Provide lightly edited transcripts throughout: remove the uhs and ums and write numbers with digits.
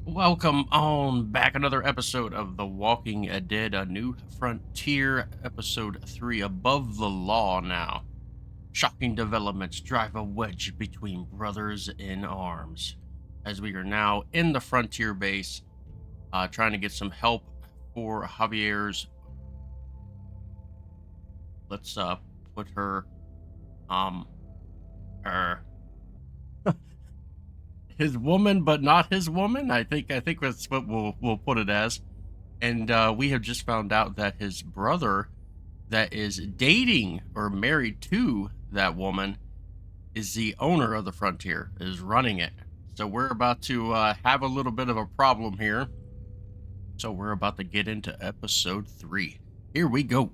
Welcome on back. Another episode of The Walking Dead, A New Frontier, episode 3, Above the Law now. Shocking developments drive a wedge between brothers in arms. As we are now in the Frontier base, trying to get some help for Javier's. Let's put her, her his woman, but not his woman. I think that's what we'll put it as. And we have just found out that his brother, that is dating or married to that woman, is the owner of the Frontier, is running it. So we're about to have a little bit of a problem here. So we're about to get into episode 3. Here we go.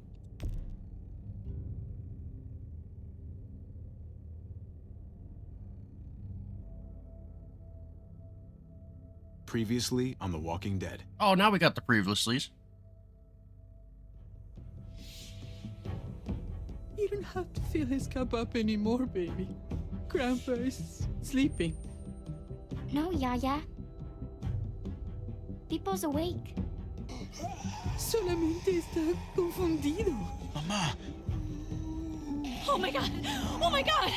Previously on The Walking Dead. Oh, now we got the previouslys. You don't have to fill his cup up anymore, baby. Grandpa is sleeping. No, Yaya. Pipo's awake. Solamente está confundido. Mamá! Oh my god! Oh my god!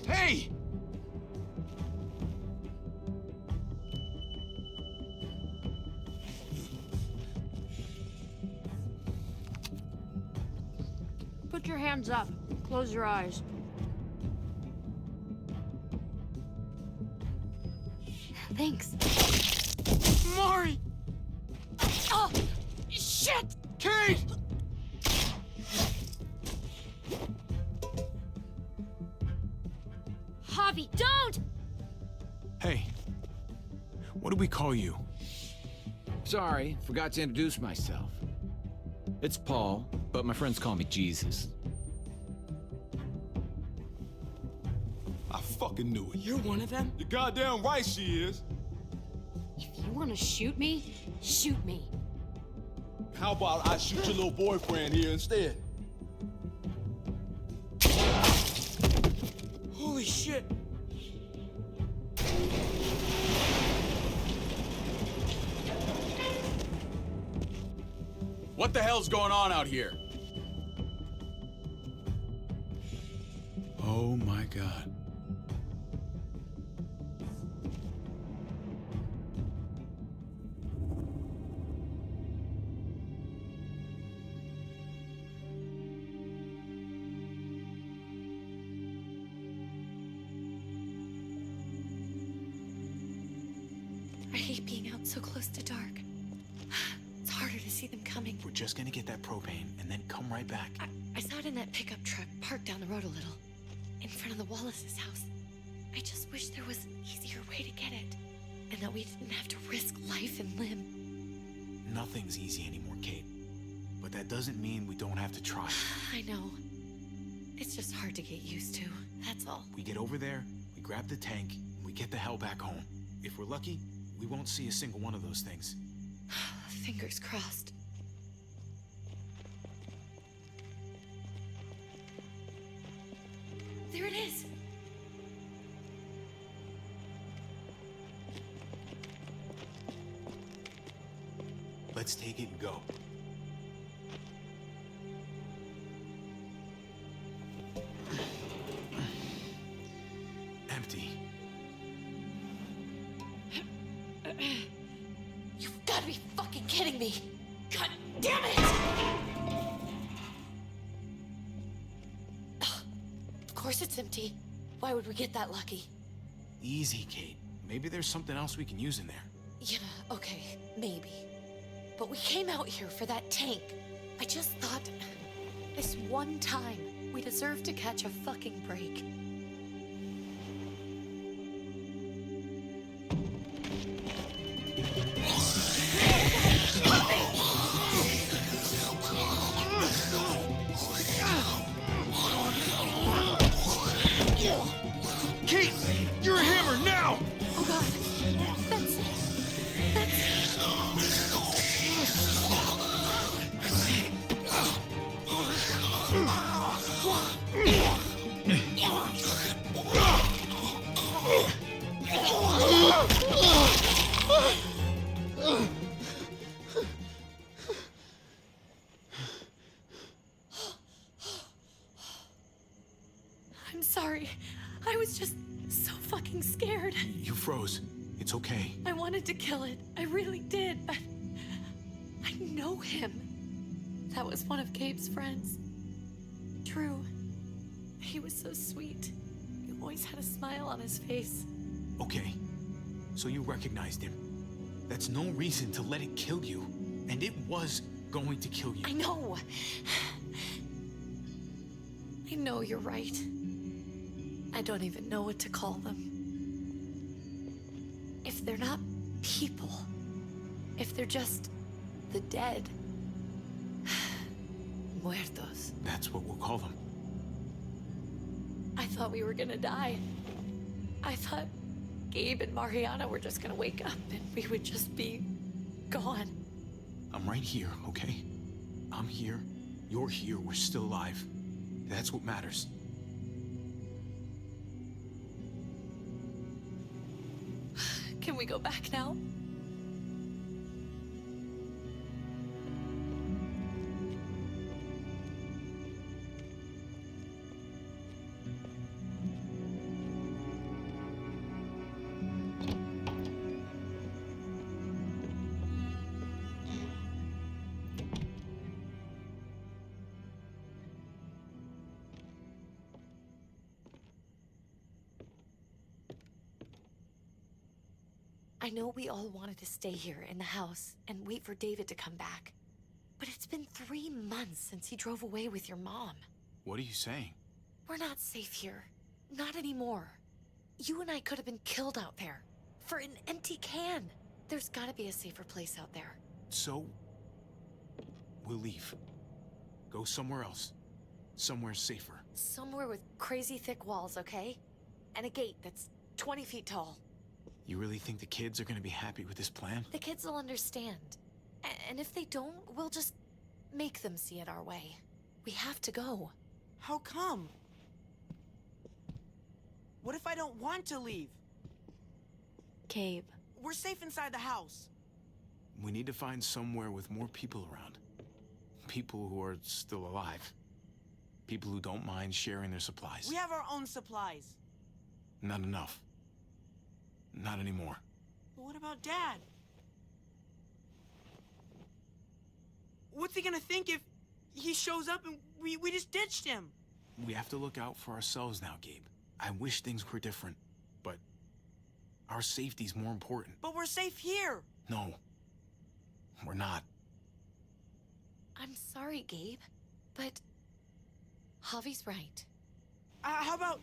Hey! Put your hands up. Close your eyes. Thanks. Mari! Oh, shit! Kate! Javi, don't! Hey. What do we call you? Sorry, forgot to introduce myself. It's Paul, but my friends call me Jesus. I fucking knew it. You're one of them? You're goddamn right she is. If you want to shoot me, shoot me. How about I shoot your little boyfriend here instead? Holy shit! What the hell's going on out here? Oh my god. I hate being out so close to dark. It's harder to see them coming. We're just gonna get that propane and then come right back. I saw it in that pickup truck parked down the road a little, in front of the Wallace's house. I just wish there was an easier way to get it, and that we didn't have to risk life and limb. Nothing's easy anymore, Kate. But that doesn't mean we don't have to try. I know. It's just hard to get used to, that's all. We get over there, we grab the tank, and we get the hell back home. If we're lucky, we won't see a single one of those things. Fingers crossed. There it is! Let's take it and go. Empty. You've got to be fucking kidding me! God damn it! Of course it's empty. Why would we get that lucky? Easy, Kate. Maybe there's something else we can use in there. Yeah, okay, maybe. But we came out here for that tank. I just thought, this one time, we deserve to catch a fucking break. Kate! I'm sorry. I was just so fucking scared. You froze. It's okay. I wanted to kill it. I really did, but I know him. That was one of Gabe's friends. Drew. He was so sweet. He always had a smile on his face. Okay. So you recognized him. That's no reason to let it kill you. And it was going to kill you. I know. I know you're right. I don't even know what to call them. If they're not people, if they're just the dead, muertos. That's what we'll call them. I thought we were gonna die. I thought Gabe and Mariana were just gonna wake up and we would just be gone. I'm right here, okay? I'm here. You're here. We're still alive. That's what matters. Can we go back now? I know we all wanted to stay here in the house and wait for David to come back. But it's been 3 months since he drove away with your mom. What are you saying? We're not safe here. Not anymore. You and I could have been killed out there. For an empty can. There's gotta be a safer place out there. So, we'll leave. Go somewhere else. Somewhere safer. Somewhere with crazy thick walls, okay? And a gate that's 20 feet tall. You really think the kids are gonna be happy with this plan? The kids will understand. And if they don't, we'll just make them see it our way. We have to go. How come? What if I don't want to leave? Gabe. We're safe inside the house. We need to find somewhere with more people around. People who are still alive. People who don't mind sharing their supplies. We have our own supplies. Not enough. Not anymore. But what about Dad? What's he gonna think if he shows up and we just ditched him? We have to look out for ourselves now, Gabe. I wish things were different, but our safety's more important. But we're safe here. No, we're not. I'm sorry, Gabe, but Javi's right. How about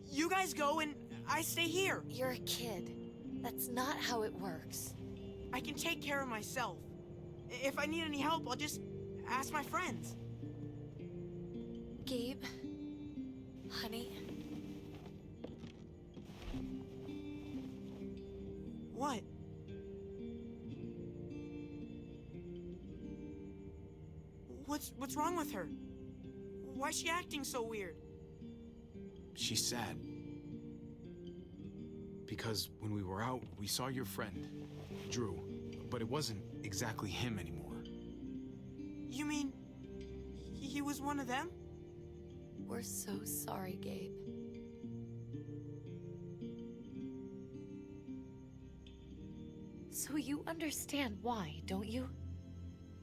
you guys go and I stay here? You're a kid. That's not how it works. I can take care of myself. If I need any help, I'll just ask my friends. Gabe, honey. What? What's wrong with her? Why's she acting so weird? She's sad. Because when we were out, we saw your friend, Drew, but it wasn't exactly him anymore. You mean he was one of them? We're so sorry, Gabe. So you understand why, don't you?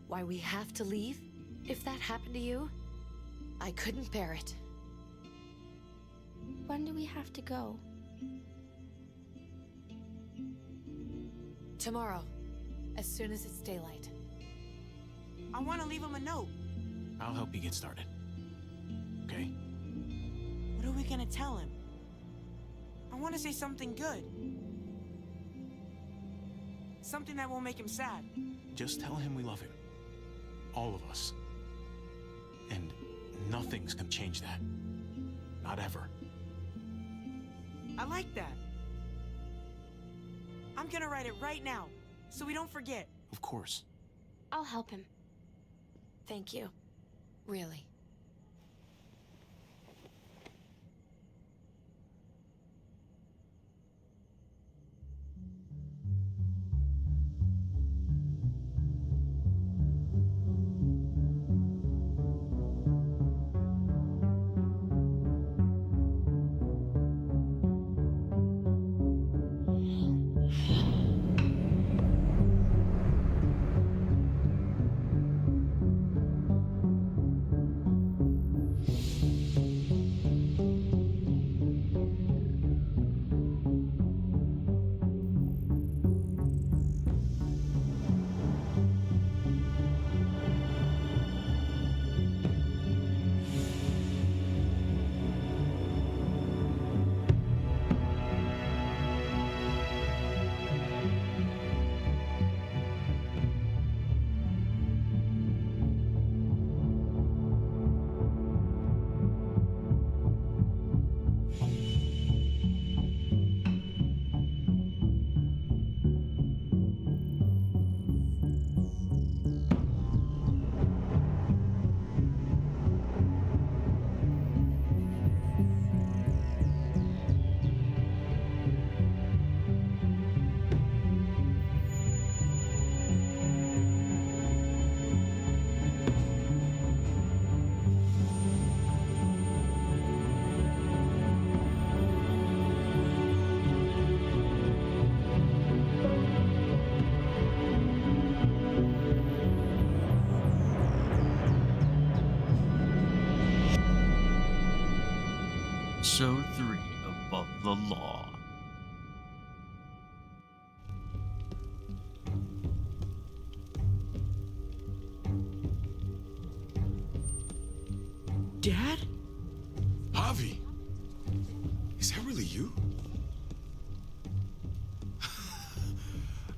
Why we have to leave? If that happened to you, I couldn't bear it. When do we have to go? Tomorrow, as soon as it's daylight. I want to leave him a note. I'll help you get started. Okay? What are we gonna tell him? I want to say something good. Something that won't make him sad. Just tell him we love him. All of us. And nothing's gonna change that. Not ever. I like that. I'm gonna write it right now, so we don't forget. Of course. I'll help him. Thank you. Really. Episode 3 Above the Law. Dad? Javi, is that really you?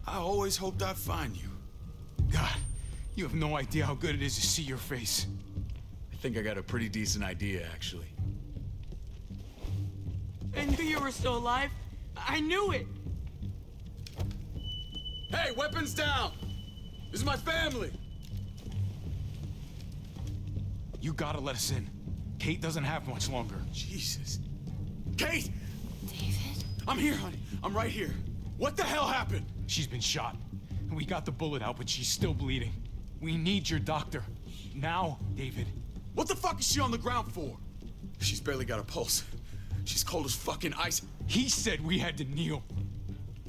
I always hoped I'd find you. God, you have no idea how good it is to see your face. I think I got a pretty decent idea, actually. I knew you were still alive. I knew it. Hey, weapons down! This is my family! You gotta let us in. Kate doesn't have much longer. Jesus. Kate! David? I'm here, honey. I'm right here. What the hell happened? She's been shot. We got the bullet out, but she's still bleeding. We need your doctor. Now, David. What the fuck is she on the ground for? She's barely got a pulse. She's cold as fucking ice. He said we had to kneel.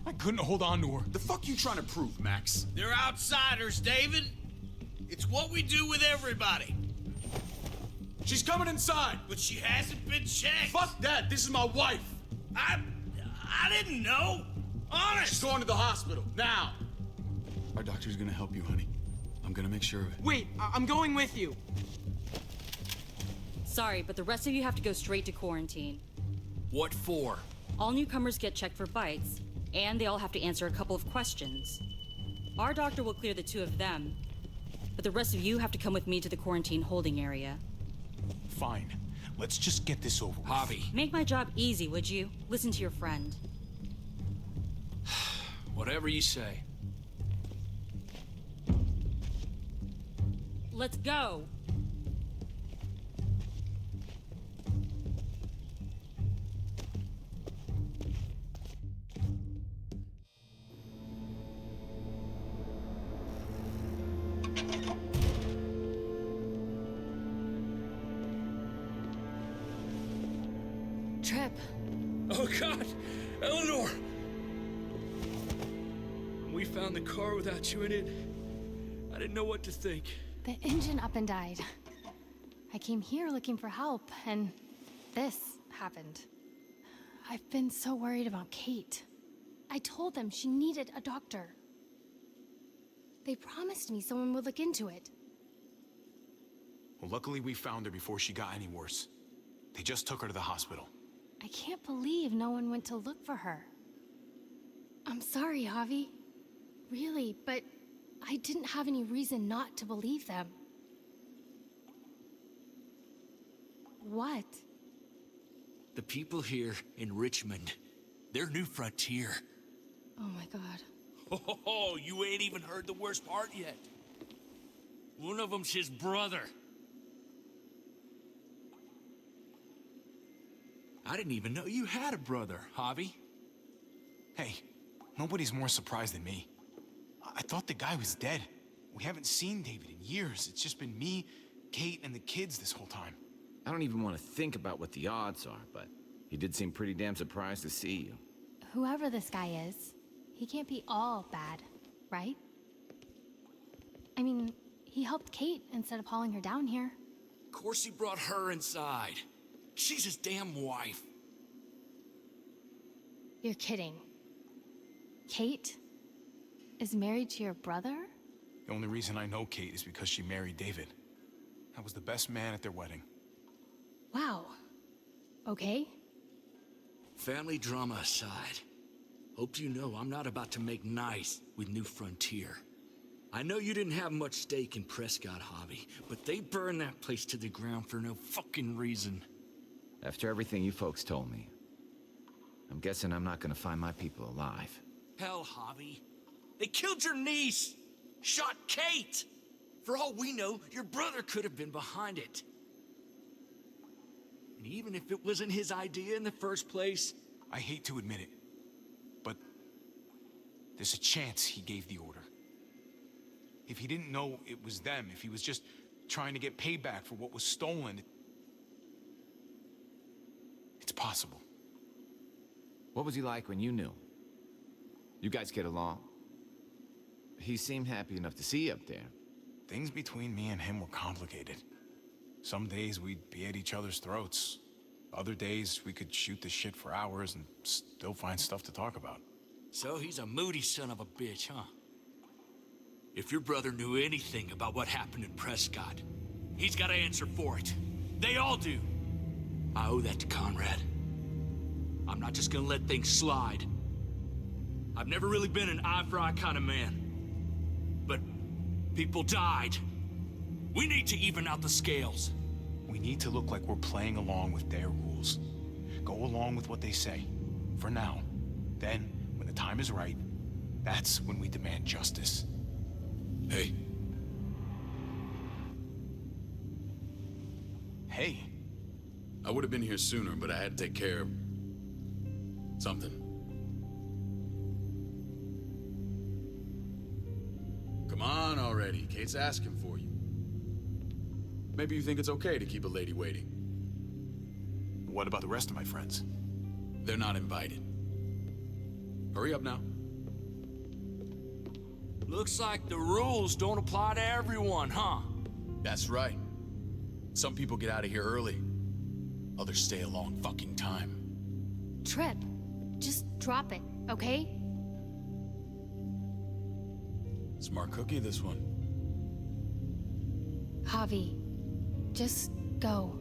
I couldn't hold on to her. The fuck you trying to prove, Max? They're outsiders, David. It's what we do with everybody. She's coming inside. But she hasn't been checked. Fuck that. This is my wife. I didn't know. Honest. She's going to the hospital now. Our doctor's gonna help you, honey. I'm gonna make sure of it. Wait, I'm going with you. Sorry, but the rest of you have to go straight to quarantine. What for? All newcomers get checked for bites, and they all have to answer a couple of questions. Our doctor will clear the two of them, but the rest of you have to come with me to the quarantine holding area. Fine. Let's just get this over with. Javi. Make my job easy, would you? Listen to your friend. Whatever you say. Let's go! Trip. Oh, God. Eleanor! When we found the car without you in it, I didn't know what to think. The engine up and died. I came here looking for help, and this happened. I've been so worried about Kate. I told them she needed a doctor. They promised me someone would look into it. Well, luckily we found her before she got any worse. They just took her to the hospital. I can't believe no one went to look for her. I'm sorry, Javi. Really, but I didn't have any reason not to believe them. What? The people here in Richmond, their new frontier. Oh my god. Oh, you ain't even heard the worst part yet. One of them's his brother. I didn't even know you had a brother, Javi. Hey, nobody's more surprised than me. I thought the guy was dead. We haven't seen David in years. It's just been me, Kate, and the kids this whole time. I don't even want to think about what the odds are, but he did seem pretty damn surprised to see you. Whoever this guy is, he can't be all bad, right? I mean, he helped Kate instead of hauling her down here. Of course he brought her inside. She's his damn wife. You're kidding. Kate is married to your brother? The only reason I know Kate is because she married David. I was the best man at their wedding. Wow. Okay. Family drama aside, hope you know I'm not about to make nice with New Frontier. I know you didn't have much stake in Prescott, Javi, but they burned that place to the ground for no fucking reason. After everything you folks told me, I'm guessing I'm not gonna find my people alive. Hell, Javi. They killed your niece! Shot Kate! For all we know, your brother could have been behind it. And even if it wasn't his idea in the first place... I hate to admit it, but there's a chance he gave the order. If he didn't know it was them, if he was just trying to get payback for what was stolen, it's possible. What was he like when you knew? You guys get along? He seemed happy enough to see you up there. Things between me and him were complicated. Some days we'd be at each other's throats. Other days, we could shoot the shit for hours and still find stuff to talk about. So he's a moody son of a bitch, huh? If your brother knew anything about what happened in Prescott, he's got to answer for it. They all do. I owe that to Conrad. I'm not just gonna let things slide. I've never really been an eye-for-eye kind of man. But people died. We need to even out the scales. We need to look like we're playing along with their rules. Go along with what they say. For now. Then, when the time is right, that's when we demand justice. Hey. Hey. I would have been here sooner, but I had to take care of something. Come on already. Kate's asking for you. Maybe you think it's okay to keep a lady waiting. What about the rest of my friends? They're not invited. Hurry up now. Looks like the rules don't apply to everyone, huh? That's right. Some people get out of here early. Others stay a long fucking time. Trip, just drop it, okay? Smart cookie, this one. Javi, just go.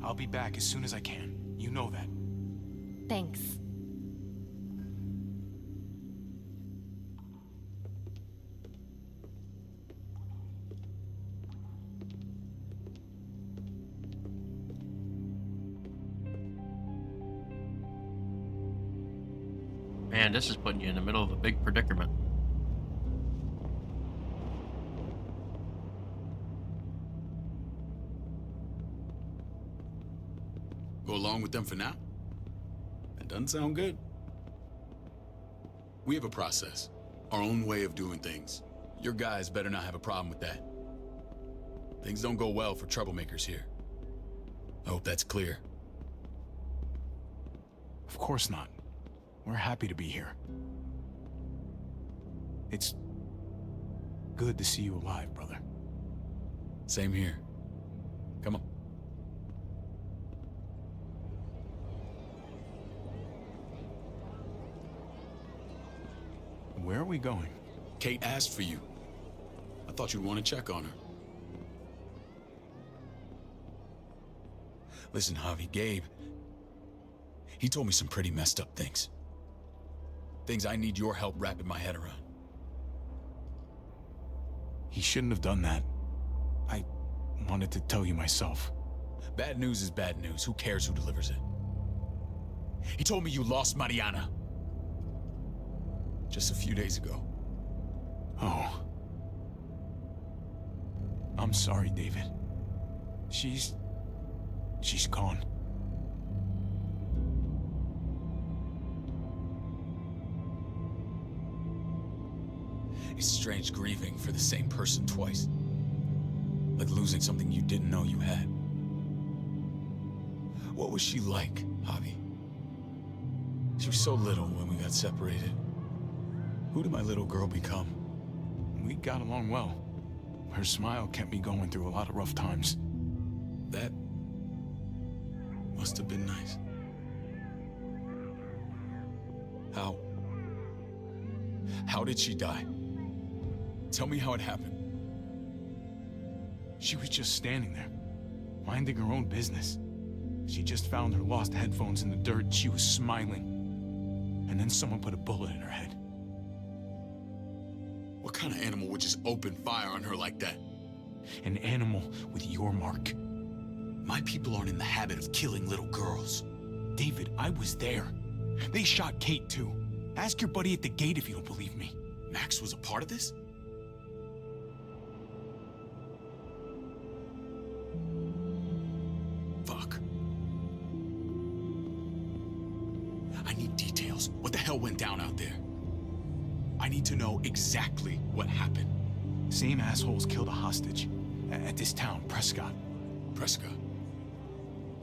I'll be back as soon as I can. You know that. Thanks. Man, this is putting you in the middle of a big predicament. Go along with them for now? That doesn't sound good. We have a process, our own way of doing things. Your guys better not have a problem with that. Things don't go well for troublemakers here. I hope that's clear. Of course not. We're happy to be here. It's good to see you alive, brother. Same here. Come on. Where are we going? Kate asked for you. I thought you'd want to check on her. Listen, Javi, Gabe, he told me some pretty messed up things. Things I need your help wrapping my head around. He shouldn't have done that. I wanted to tell you myself. Bad news is bad news. Who cares who delivers it? He told me you lost Mariana. Just a few days ago. Oh. I'm sorry, David. She's gone. It's strange grieving for the same person twice. Like losing something you didn't know you had. What was she like, Javi? She was so little when we got separated. Who did my little girl become? We got along well. Her smile kept me going through a lot of rough times. That must have been nice. How did she die? Tell me how it happened. She was just standing there, minding her own business. She just found her lost headphones in the dirt and she was smiling. And then someone put a bullet in her head. What kind of animal would just open fire on her like that? An animal with your mark. My people aren't in the habit of killing little girls. David, I was there. They shot Kate too. Ask your buddy at the gate if you don't believe me. Max was a part of this? Fuck. I need details. What the hell went down out there? I need to know exactly what happened. Same assholes killed a hostage at this town, Prescott. Prescott?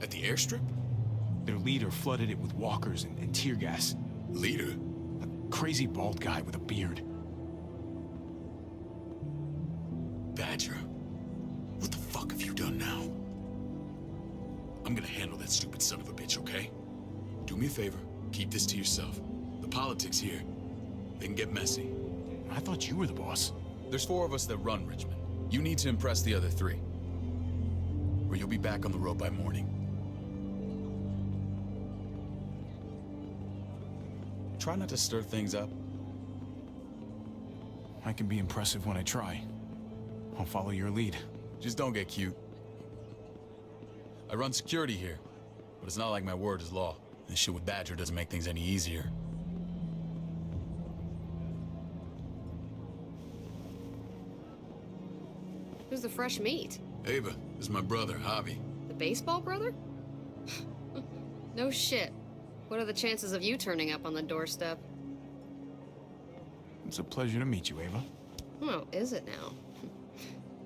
At the airstrip? Their leader flooded it with walkers and tear gas. Leader? A crazy bald guy with a beard. Badger. What the fuck have you done now? I'm gonna handle that stupid son of a bitch, okay? Do me a favor, keep this to yourself. The politics here, they can get messy. I thought you were the boss. There's 4 of us that run Richmond. You need to impress the other 3. Or you'll be back on the road by morning. Try not to stir things up. I can be impressive when I try. I'll follow your lead. Just don't get cute. I run security here, but it's not like my word is law. This shit with Badger doesn't make things any easier. Who's the fresh meat? Ava, this is my brother, Javi. The baseball brother? No shit. What are the chances of you turning up on the doorstep? It's a pleasure to meet you, Ava. Oh, is it now?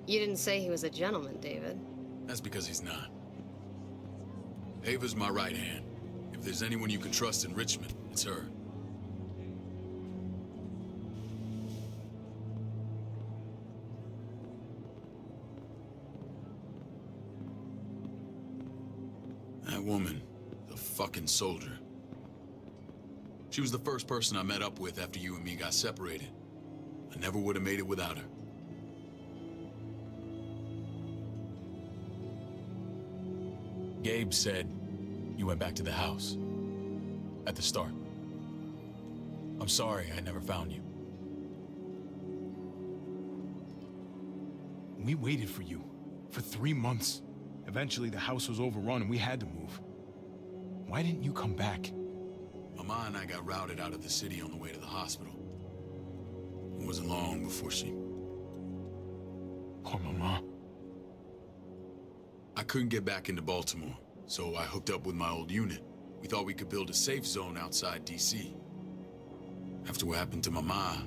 You didn't say he was a gentleman, David. That's because he's not. Ava's my right hand. If there's anyone you can trust in Richmond, it's her. That woman, the fucking soldier. She was the first person I met up with after you and me got separated. I never would have made it without her. Gabe said you went back to the house. At the start. I'm sorry I never found you. We waited for you. For 3 months. Eventually the house was overrun and we had to move. Why didn't you come back? Mama and I got routed out of the city on the way to the hospital. It wasn't long before she... Poor Mama. I couldn't get back into Baltimore, so I hooked up with my old unit. We thought we could build a safe zone outside D.C. After what happened to Mama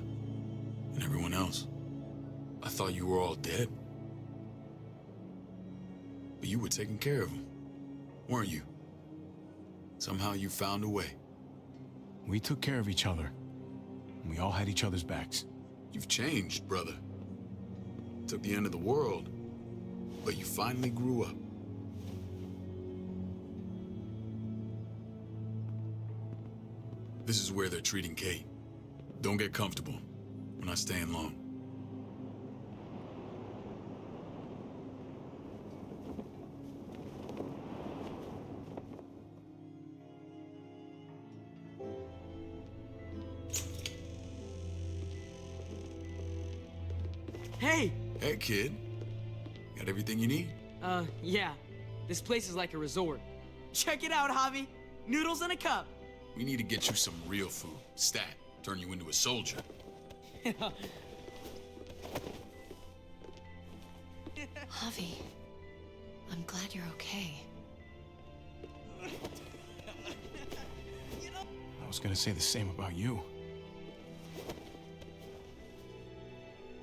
and everyone else, I thought you were all dead. But you were taking care of them, weren't you? Somehow you found a way. We took care of each other. And we all had each other's backs. You've changed, brother. Took the end of the world, but you finally grew up. This is where they're treating Kate. Don't get comfortable. We're not staying long. Hey! Hey, kid. Got everything you need? Yeah. This place is like a resort. Check it out, Javi. Noodles in a cup. We need to get you some real food. Stat. Turn you into a soldier. Javi, I'm glad you're okay. I was gonna say the same about you.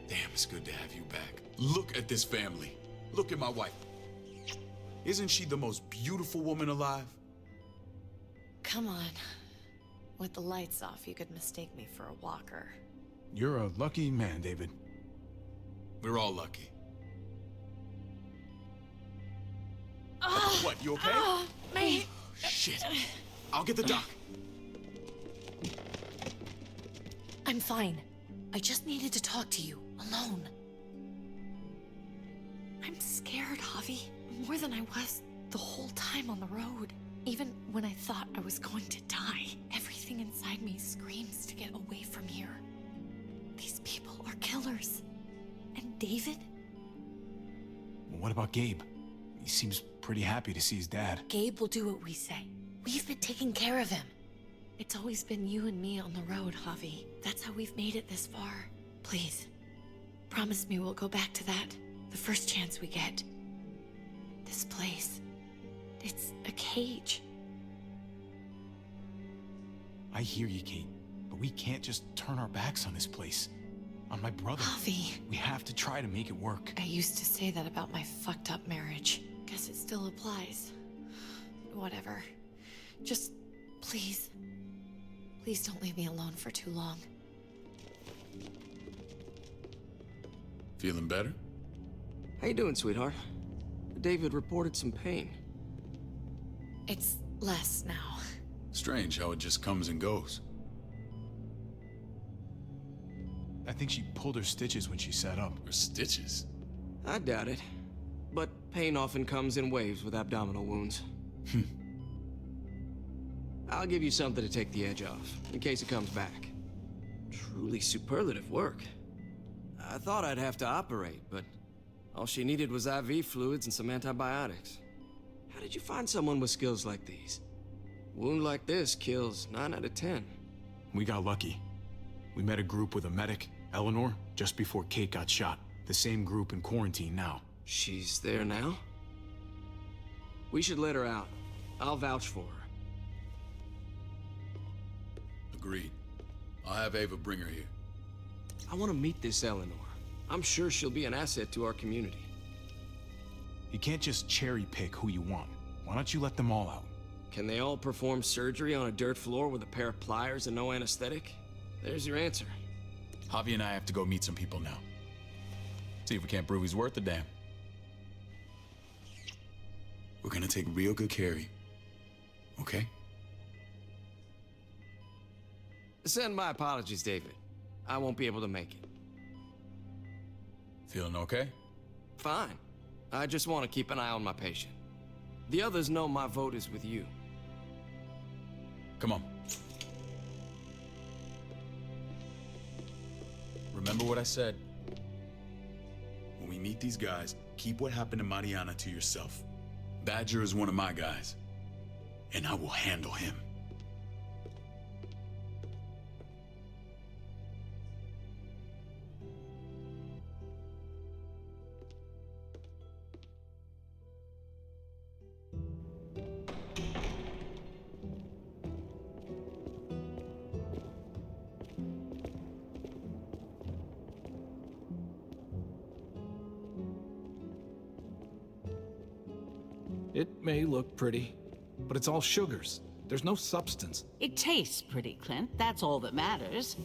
Damn, it's good to have you back. Look at this family. Look at my wife. Isn't she the most beautiful woman alive? Come on. With the lights off, you could mistake me for a walker. You're a lucky man, David. We're all lucky. What, you okay? Me. Shit. I'll get the doc. I'm fine. I just needed to talk to you, alone. I'm scared, Javi. More than I was the whole time on the road. Even when I thought I was going to die, everything inside me screams to get away from here. These people are killers. And David? Well, what about Gabe? He seems pretty happy to see his dad. Gabe will do what we say. We've been taking care of him. It's always been you and me on the road, Javi. That's how we've made it this far. Please, promise me we'll go back to that the first chance we get. This place, it's a cage. I hear you, Kate, but we can't just turn our backs on this place. On my brother. Javi. We have to try to make it work. I used to say that about my fucked up marriage. Guess it still applies. Whatever. Just, please. Please don't leave me alone for too long. Feeling better? How you doing, sweetheart? David reported some pain. It's less now. Strange how it just comes and goes. I think she pulled her stitches when she sat up. Her stitches? I doubt it. But pain often comes in waves with abdominal wounds. I'll give you something to take the edge off, in case it comes back. Truly superlative work. I thought I'd have to operate, but all she needed was IV fluids and some antibiotics. How did you find someone with skills like these? A wound like this kills 9 out of 10. We got lucky. We met a group with a medic, Eleanor, just before Kate got shot. The same group in quarantine now. She's there now? We should let her out. I'll vouch for her. Agreed. I'll have Ava bring her here. I want to meet this Eleanor. I'm sure she'll be an asset to our community. You can't just cherry pick who you want. Why don't you let them all out? Can they all perform surgery on a dirt floor with a pair of pliers and no anesthetic? There's your answer. Javi and I have to go meet some people now. See if we can't prove he's worth the damn. We're gonna take real good care of you. Okay? Send my apologies, David. I won't be able to make it. Feeling okay? Fine. I just want to keep an eye on my patient. The others know my vote is with you. Come on. Remember what I said. When we meet these guys, keep what happened to Mariana to yourself. Badger is one of my guys, and I will handle him. It may look pretty, but it's all sugars. There's no substance. It tastes pretty, Clint. That's all that matters.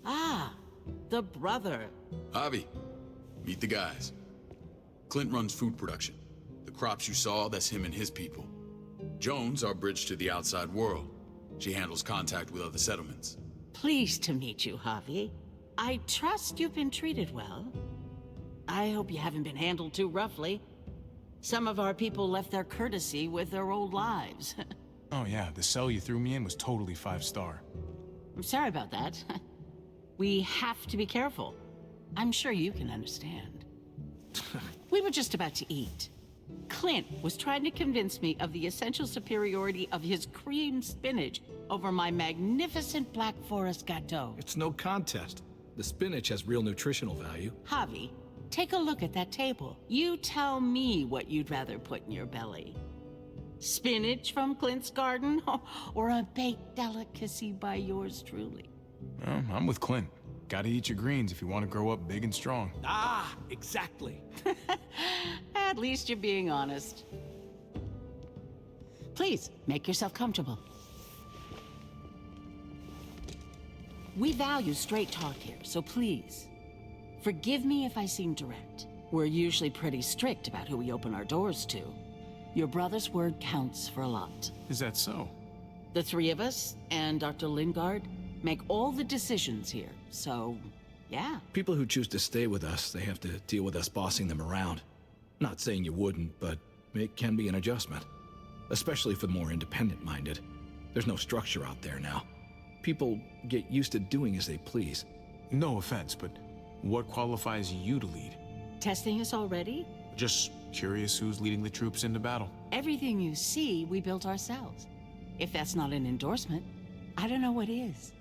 Ah, the brother. Javi, meet the guys. Clint runs food production. The crops you saw, that's him and his people. Jones, our bridge to the outside world. She handles contact with other settlements. Pleased to meet you, Javi. I trust you've been treated well. I hope you haven't been handled too roughly. Some of our people left their courtesy with their old lives. Oh yeah, the cell you threw me in was totally 5-star. I'm sorry about that. We have to be careful. I'm sure you can understand. We were just about to eat. Clint was trying to convince me of the essential superiority of his cream spinach over my magnificent Black Forest gâteau. It's no contest. The spinach has real nutritional value. Javi, take a look at that table. You tell me what you'd rather put in your belly. Spinach from Clint's garden, or a baked delicacy by yours truly? I'm with Clint. Gotta eat your greens if you want to grow up big and strong. Ah, exactly. At least you're being honest. Please, make yourself comfortable. We value straight talk here, so please, forgive me if I seem direct. We're usually pretty strict about who we open our doors to. Your brother's word counts for a lot. Is that so? The three of us, and Dr. Lingard, make all the decisions here, so, yeah. People who choose to stay with us, they have to deal with us bossing them around. Not saying you wouldn't, but it can be an adjustment. Especially for the more independent-minded. There's no structure out there now. People get used to doing as they please. No offense, but what qualifies you to lead? Testing us already? Just curious who's leading the troops into battle. Everything you see, we built ourselves. If that's not an endorsement, I don't know what is.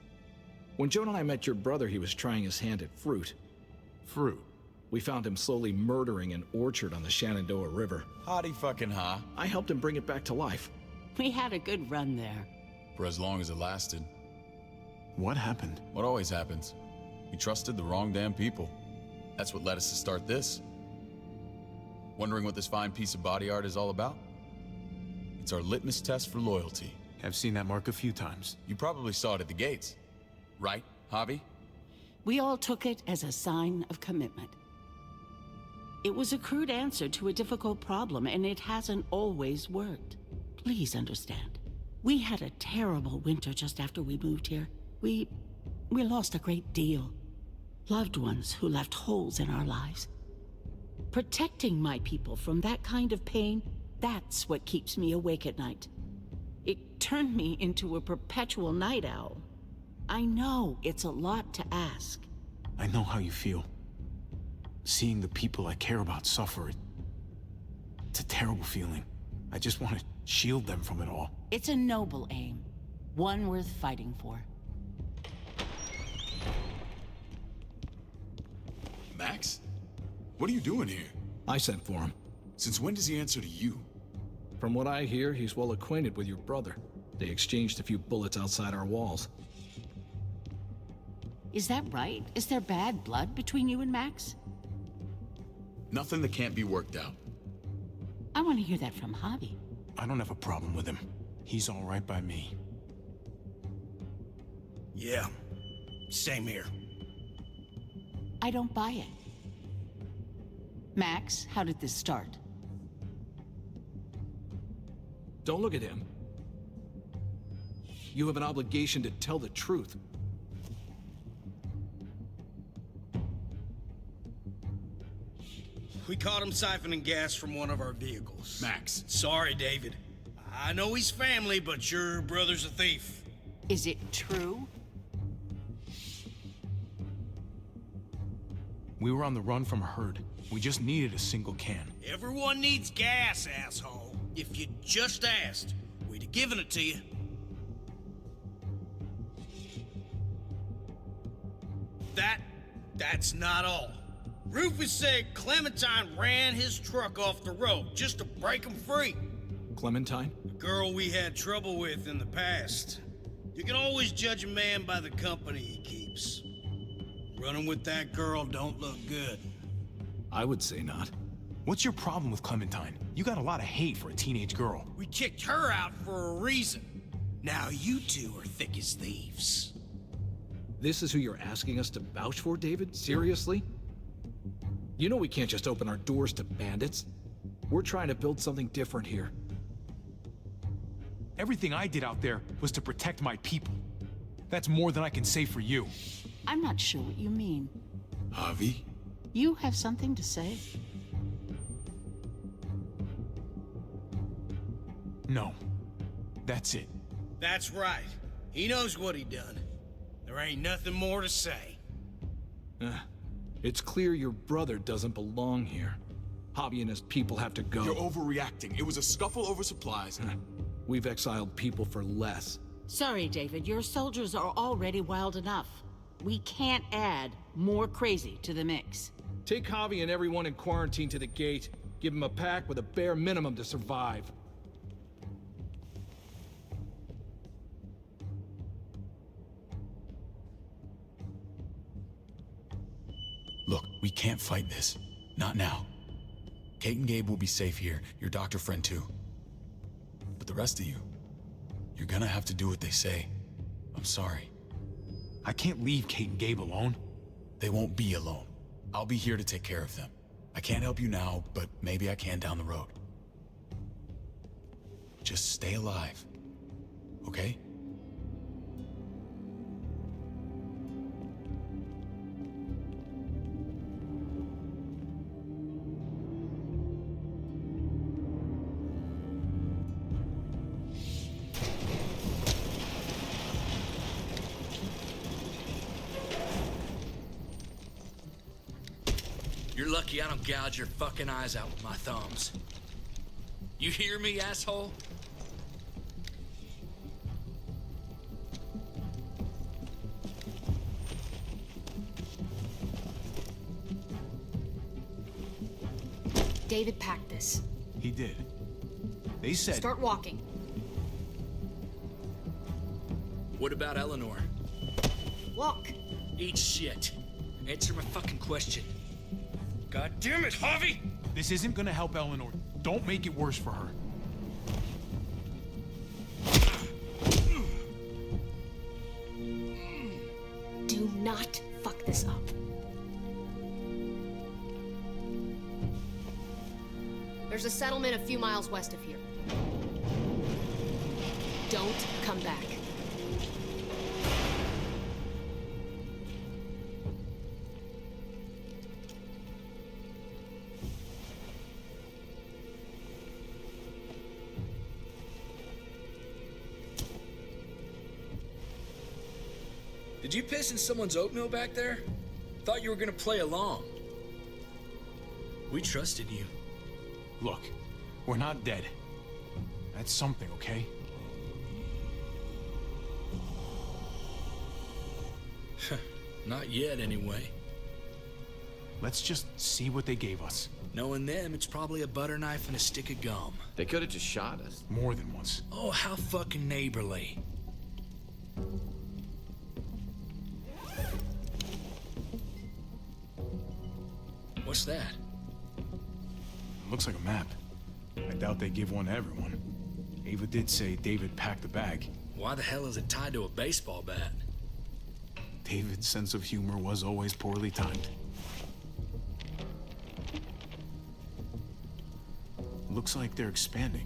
When Joan and I met your brother, he was trying his hand at fruit. Fruit? We found him slowly murdering an orchard on the Shenandoah River. Howdy fucking ha. I helped him bring it back to life. We had a good run there. For as long as it lasted. What happened? What always happens. We trusted the wrong damn people. That's what led us to start this. Wondering what this fine piece of body art is all about? It's our litmus test for loyalty. I've seen that mark a few times. You probably saw it at the gates. Right, Javi? We all took it as a sign of commitment. It was a crude answer to a difficult problem, and it hasn't always worked. Please understand. We had a terrible winter just after we moved here. We lost a great deal. Loved ones who left holes in our lives. Protecting my people from that kind of pain, that's what keeps me awake at night. It turned me into a perpetual night owl. I know it's a lot to ask. I know how you feel. Seeing the people I care about suffer, it's a terrible feeling. I just want to shield them from it all. It's a noble aim, one worth fighting for. Max? What are you doing here? I sent for him. Since when does he answer to you? From what I hear, he's well acquainted with your brother. They exchanged a few bullets outside our walls. Is that right? Is there bad blood between you and Max? Nothing that can't be worked out. I want to hear that from Javi. I don't have a problem with him. He's all right by me. Yeah, same here. I don't buy it. Max, how did this start? Don't look at him. You have an obligation to tell the truth. We caught him siphoning gas from one of our vehicles. Max. Sorry, David. I know he's family, but your brother's a thief. Is it true? We were on the run from a herd. We just needed a single can. Everyone needs gas, asshole. If you just asked, we'd have given it to you. That's not all. Rufus said Clementine ran his truck off the road just to break him free. Clementine? A girl we had trouble with in the past. You can always judge a man by the company he keeps. Running with that girl don't look good. I would say not. What's your problem with Clementine? You got a lot of hate for a teenage girl. We kicked her out for a reason. Now you two are thick as thieves. This is who you're asking us to vouch for, David? Seriously? You know we can't just open our doors to bandits. We're trying to build something different here. Everything I did out there was to protect my people. That's more than I can say for you. I'm not sure what you mean. Javi? You have something to say? No. That's it. That's right. He knows what he done. There ain't nothing more to say. It's clear your brother doesn't belong here. Javi and his people have to go. You're overreacting. It was a scuffle over supplies. We've exiled people for less. Sorry, David. Your soldiers are already wild enough. We can't add more crazy to the mix. Take Javi and everyone in quarantine to the gate. Give them a pack with a bare minimum to survive. Look, we can't fight this. Not now. Kate and Gabe will be safe here, your doctor friend too. But the rest of you, you're gonna have to do what they say. I'm sorry. I can't leave Kate and Gabe alone. They won't be alone. I'll be here to take care of them. I can't help you now, but maybe I can down the road. Just stay alive, okay? You're lucky I don't gouge your fucking eyes out with my thumbs. You hear me, asshole? David packed this. He did. They said... Start walking. What about Eleanor? Walk. Eat shit. Answer my fucking question. God damn it, Javi! This isn't gonna help Eleanor. Don't make it worse for her. Do not fuck this up. There's a settlement a few miles west of here. Don't come back. Did you piss in someone's oatmeal back there? Thought you were gonna play along. We trusted you. Look, we're not dead. That's something, okay? Not yet, anyway. Let's just see what they gave us. Knowing them, it's probably a butter knife and a stick of gum. They could have just shot us. More than once. Oh, how fucking neighborly. What's that? Looks like a map. I doubt they give one to everyone. Ava did say David packed a bag. Why the hell is it tied to a baseball bat? David's sense of humor was always poorly timed. Looks like they're expanding.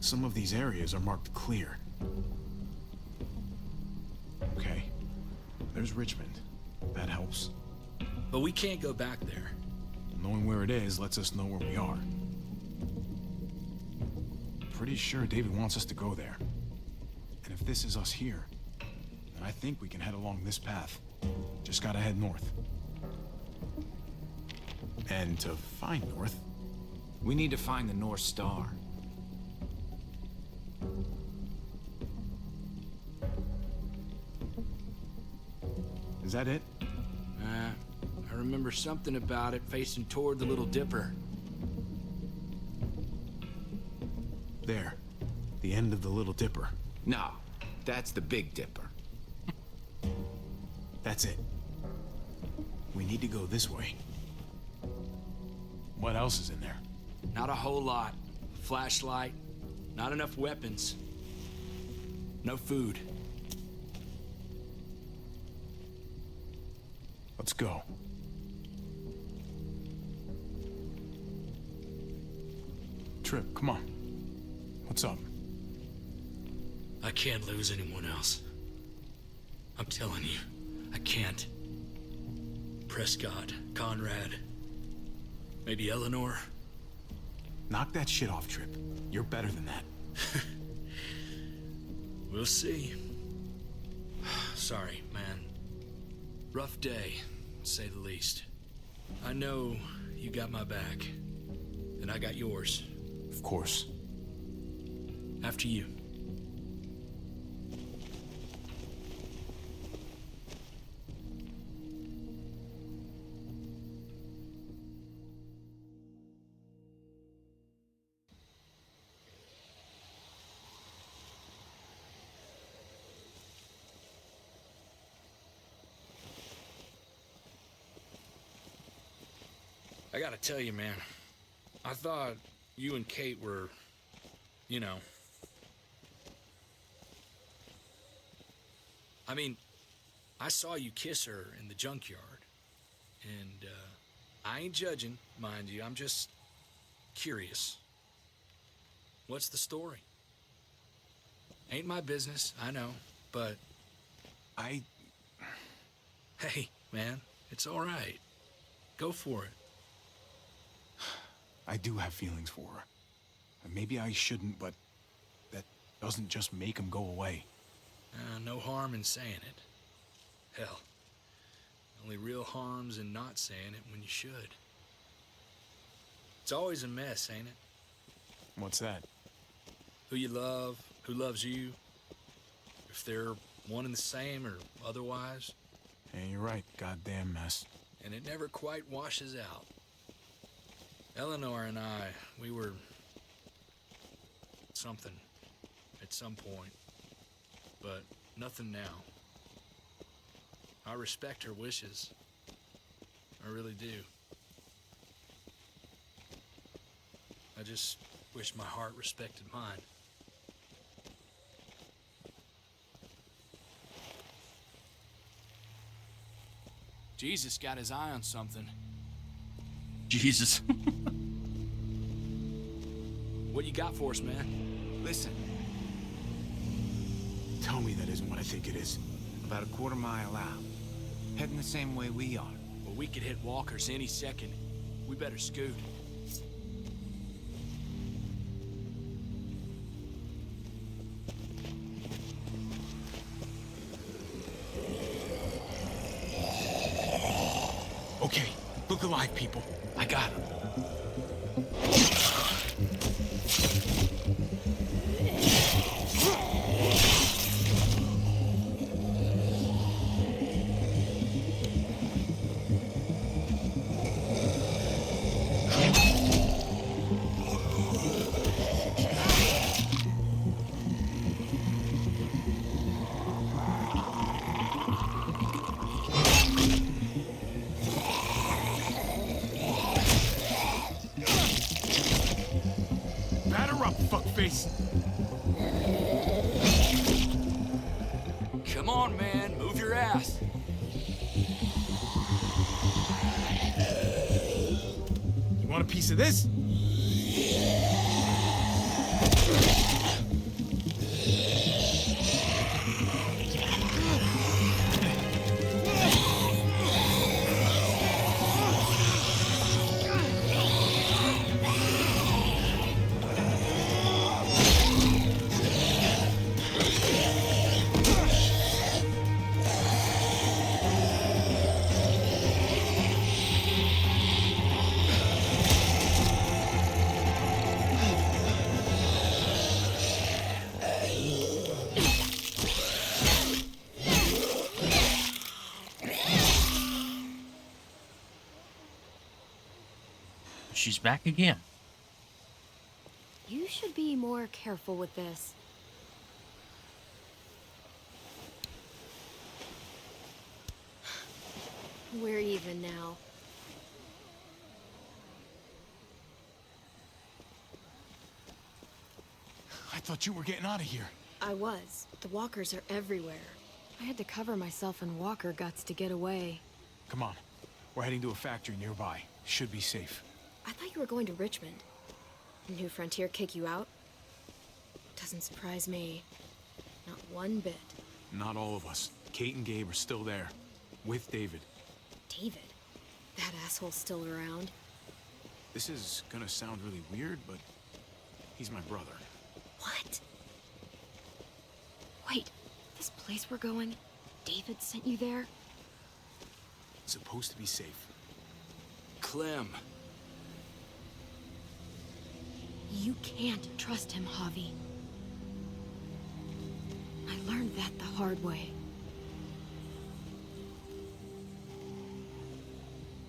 Some of these areas are marked clear. Okay. There's Richmond. That helps. But we can't go back there. Knowing where it is lets us know where we are. Pretty sure David wants us to go there. And if this is us here, then I think we can head along this path. Just gotta head north. And to find north... We need to find the North Star. Is that it? I remember something about it facing toward the Little Dipper. There. The end of the Little Dipper. No, that's the Big Dipper. That's it. We need to go this way. What else is in there? Not a whole lot. Flashlight, not enough weapons. No food. Let's go. Trip, come on. What's up? I can't lose anyone else. I'm telling you, I can't. Prescott, Conrad, maybe Eleanor. Knock that shit off, Trip. You're better than that. We'll see. Sorry, man. Rough day, to say the least. I know you got my back, and I got yours. Of course. After you. I gotta tell you, man, I thought you and Kate were, you know... I mean, I saw you kiss her in the junkyard, and I ain't judging, mind you, I'm just curious. What's the story? Ain't my business, I know, but... Hey, man, it's all right. Go for it. I do have feelings for her. And maybe I shouldn't, but that doesn't just make them go away. No harm in saying it. Hell, only real harm's in not saying it when you should. It's always a mess, ain't it? What's that? Who you love, who loves you, if they're one and the same or otherwise. Yeah, you're right. Goddamn mess. And it never quite washes out. Eleanor and I, we were something at some point, but nothing now. I respect her wishes. I really do. I just wish my heart respected mine. Jesus got his eye on something. Jesus. What you got for us, man? Listen. Tell me that isn't what I think it is. About a quarter mile out. Heading the same way we are. Well, we could hit walkers any second. We better scoot. Okay, look alive, people. I got him. Come on, man. Move your ass. You want a piece of this? She's back again. You should be more careful with this. We're even now. I thought you were getting out of here. I was. The walkers are everywhere. I had to cover myself in walker guts to get away. Come on. We're heading to a factory nearby. Should be safe. I thought you were going to Richmond. New Frontier kick you out? Doesn't surprise me. Not one bit. Not all of us. Kate and Gabe are still there. With David. David? That asshole's still around. This is gonna sound really weird, but he's my brother. What? Wait, this place we're going, David sent you there? It's supposed to be safe. Clem. You can't trust him, Javi. I learned that the hard way.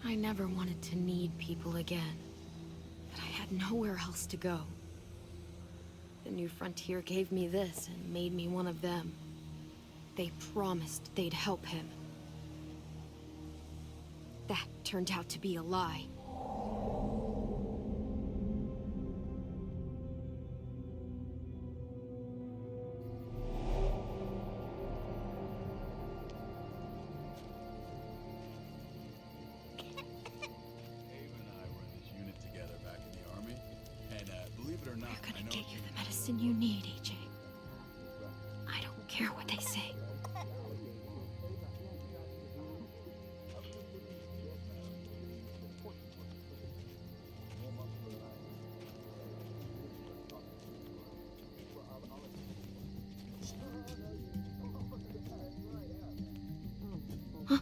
I never wanted to need people again, but I had nowhere else to go. The New Frontier gave me this and made me one of them. They promised they'd help him. That turned out to be a lie. You need, AJ. I don't care what they say. Huh?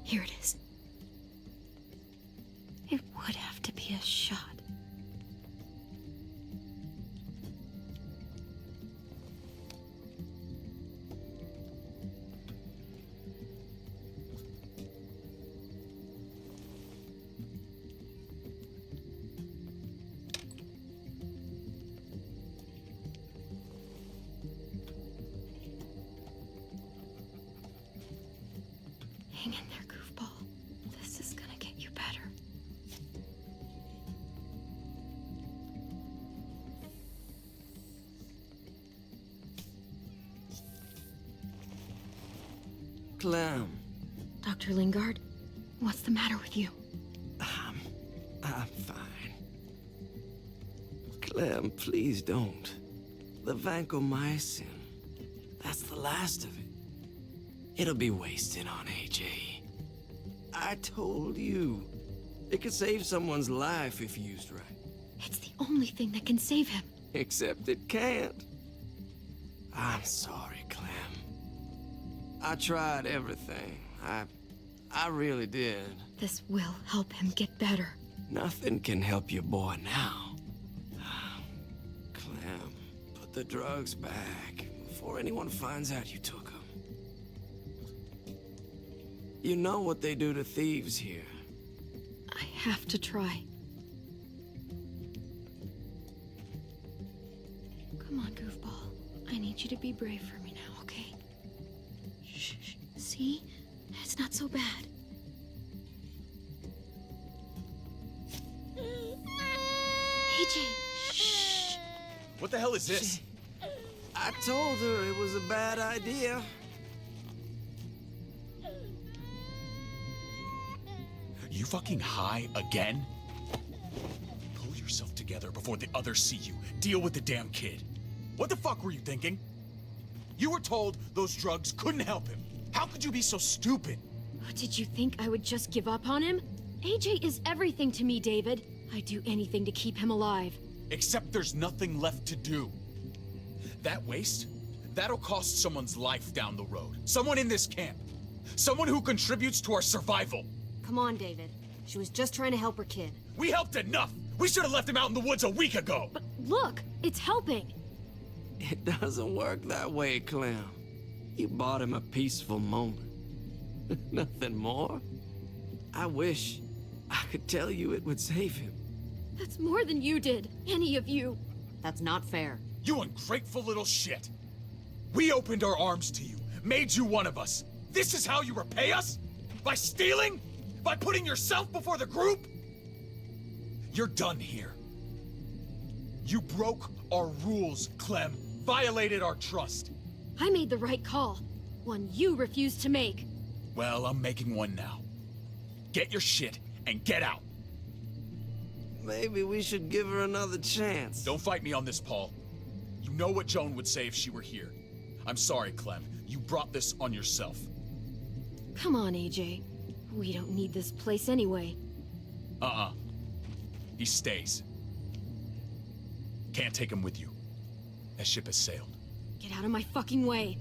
Here it is. It would have to be a shot. Hang in there, goofball. This is gonna get you better. Clem. Dr. Lingard, what's the matter with you? I'm fine. Clem, please don't. The vancomycin. That's the last of it. It'll be wasted on AJ. I told you. It could save someone's life if used right. It's the only thing that can save him. Except it can't. I'm sorry, Clem. I tried everything. I really did. This will help him get better. Nothing can help your boy now. Clem, put the drugs back before anyone finds out you took them. You know what they do to thieves here. I have to try. Come on, goofball. I need you to be brave for me now, okay? Shh. See? It's not so bad. AJ, shh. What the hell is this? I told her it was a bad idea. You fucking high again? Pull yourself together before the others see you. Deal with the damn kid. What the fuck were you thinking? You were told those drugs couldn't help him. How could you be so stupid? Did you think I would just give up on him? AJ is everything to me, David. I'd do anything to keep him alive. Except there's nothing left to do. That waste, that'll cost someone's life down the road. Someone in this camp. Someone who contributes to our survival. Come on, David. She was just trying to help her kid. We helped enough! We should have left him out in the woods a week ago! But look, it's helping. It doesn't work that way, Clem. You bought him a peaceful moment. Nothing more. I wish I could tell you it would save him. That's more than you did, any of you. That's not fair. You ungrateful little shit! We opened our arms to you, made you one of us. This is how you repay us? By stealing? By putting yourself before the group? You're done here. You broke our rules, Clem. Violated our trust. I made the right call. One you refused to make. Well, I'm making one now. Get your shit and get out. Maybe we should give her another chance. Don't fight me on this, Paul. You know what Joan would say if she were here. I'm sorry, Clem. You brought this on yourself. Come on, AJ. We don't need this place anyway. He stays. Can't take him with you. That ship has sailed. Get out of my fucking way.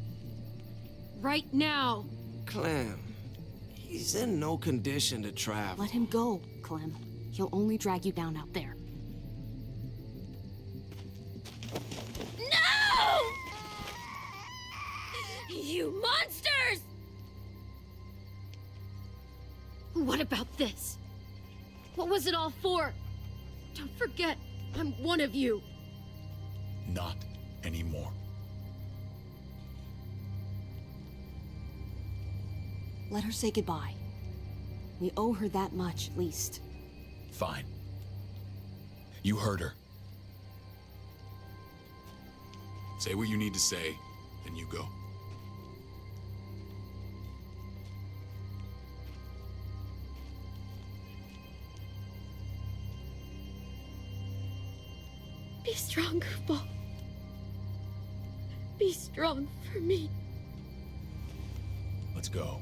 Right now. Clem, he's in no condition to travel. Let him go, Clem. He'll only drag you down out there. No! You monsters! What about this? What was it all for? Don't forget, I'm one of you. Not anymore. Let her say goodbye. We owe her that much, at least. Fine. You heard her. Say what you need to say, then you go. Be strong, goofball. Be strong for me. Let's go.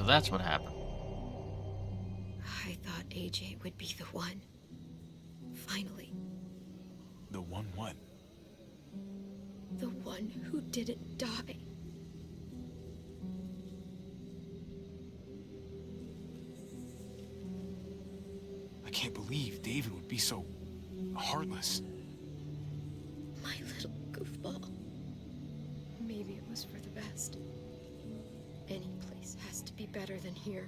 that's what happened. I thought AJ would be the one. Finally. The one what? The one who didn't die. I can't believe David would be so heartless. My little goofball. Maybe it was for the best. Any place has to be better than here.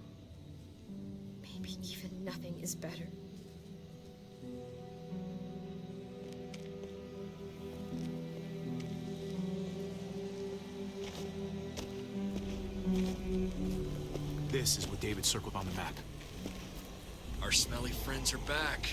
Maybe even nothing is better. This is what David circled on the map. Our smelly friends are back.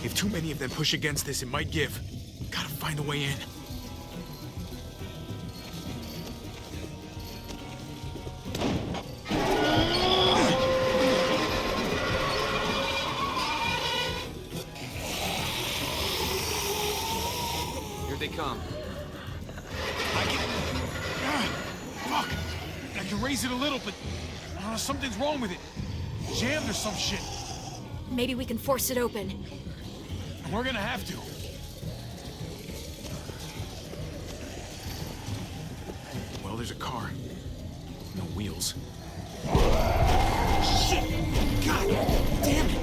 If too many of them push against this, it might give. Gotta find a way in. Here they come. Fuck! I can raise it a little, but something's wrong with it. Jammed or some shit. Maybe we can force it open. And we're gonna have to. Well, there's a car. No wheels. Shit! God damn it!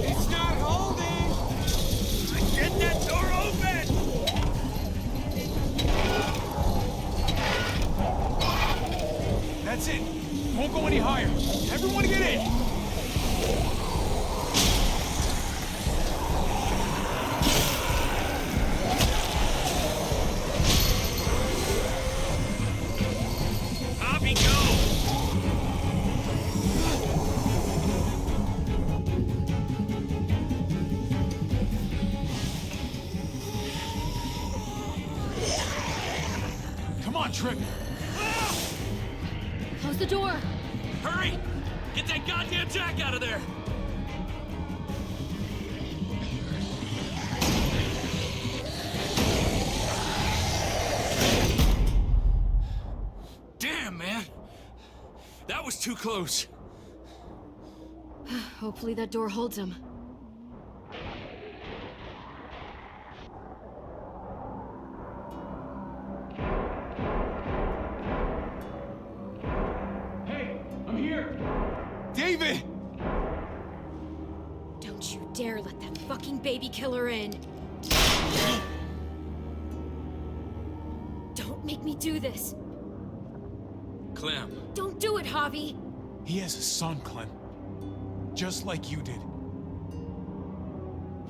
It's not holding! Get that door open! That's it. Won't go any higher. Everyone get in! Bobby, go! Come on, Trip. Close the door. Hurry! Get that goddamn jack out of there! Damn, man! That was too close. Hopefully that door holds him. Hey, I'm here! David! Don't you dare let that fucking baby killer in. Don't make me do this. Clem. Don't do it, Javi. He has a son, Clem. Just like you did.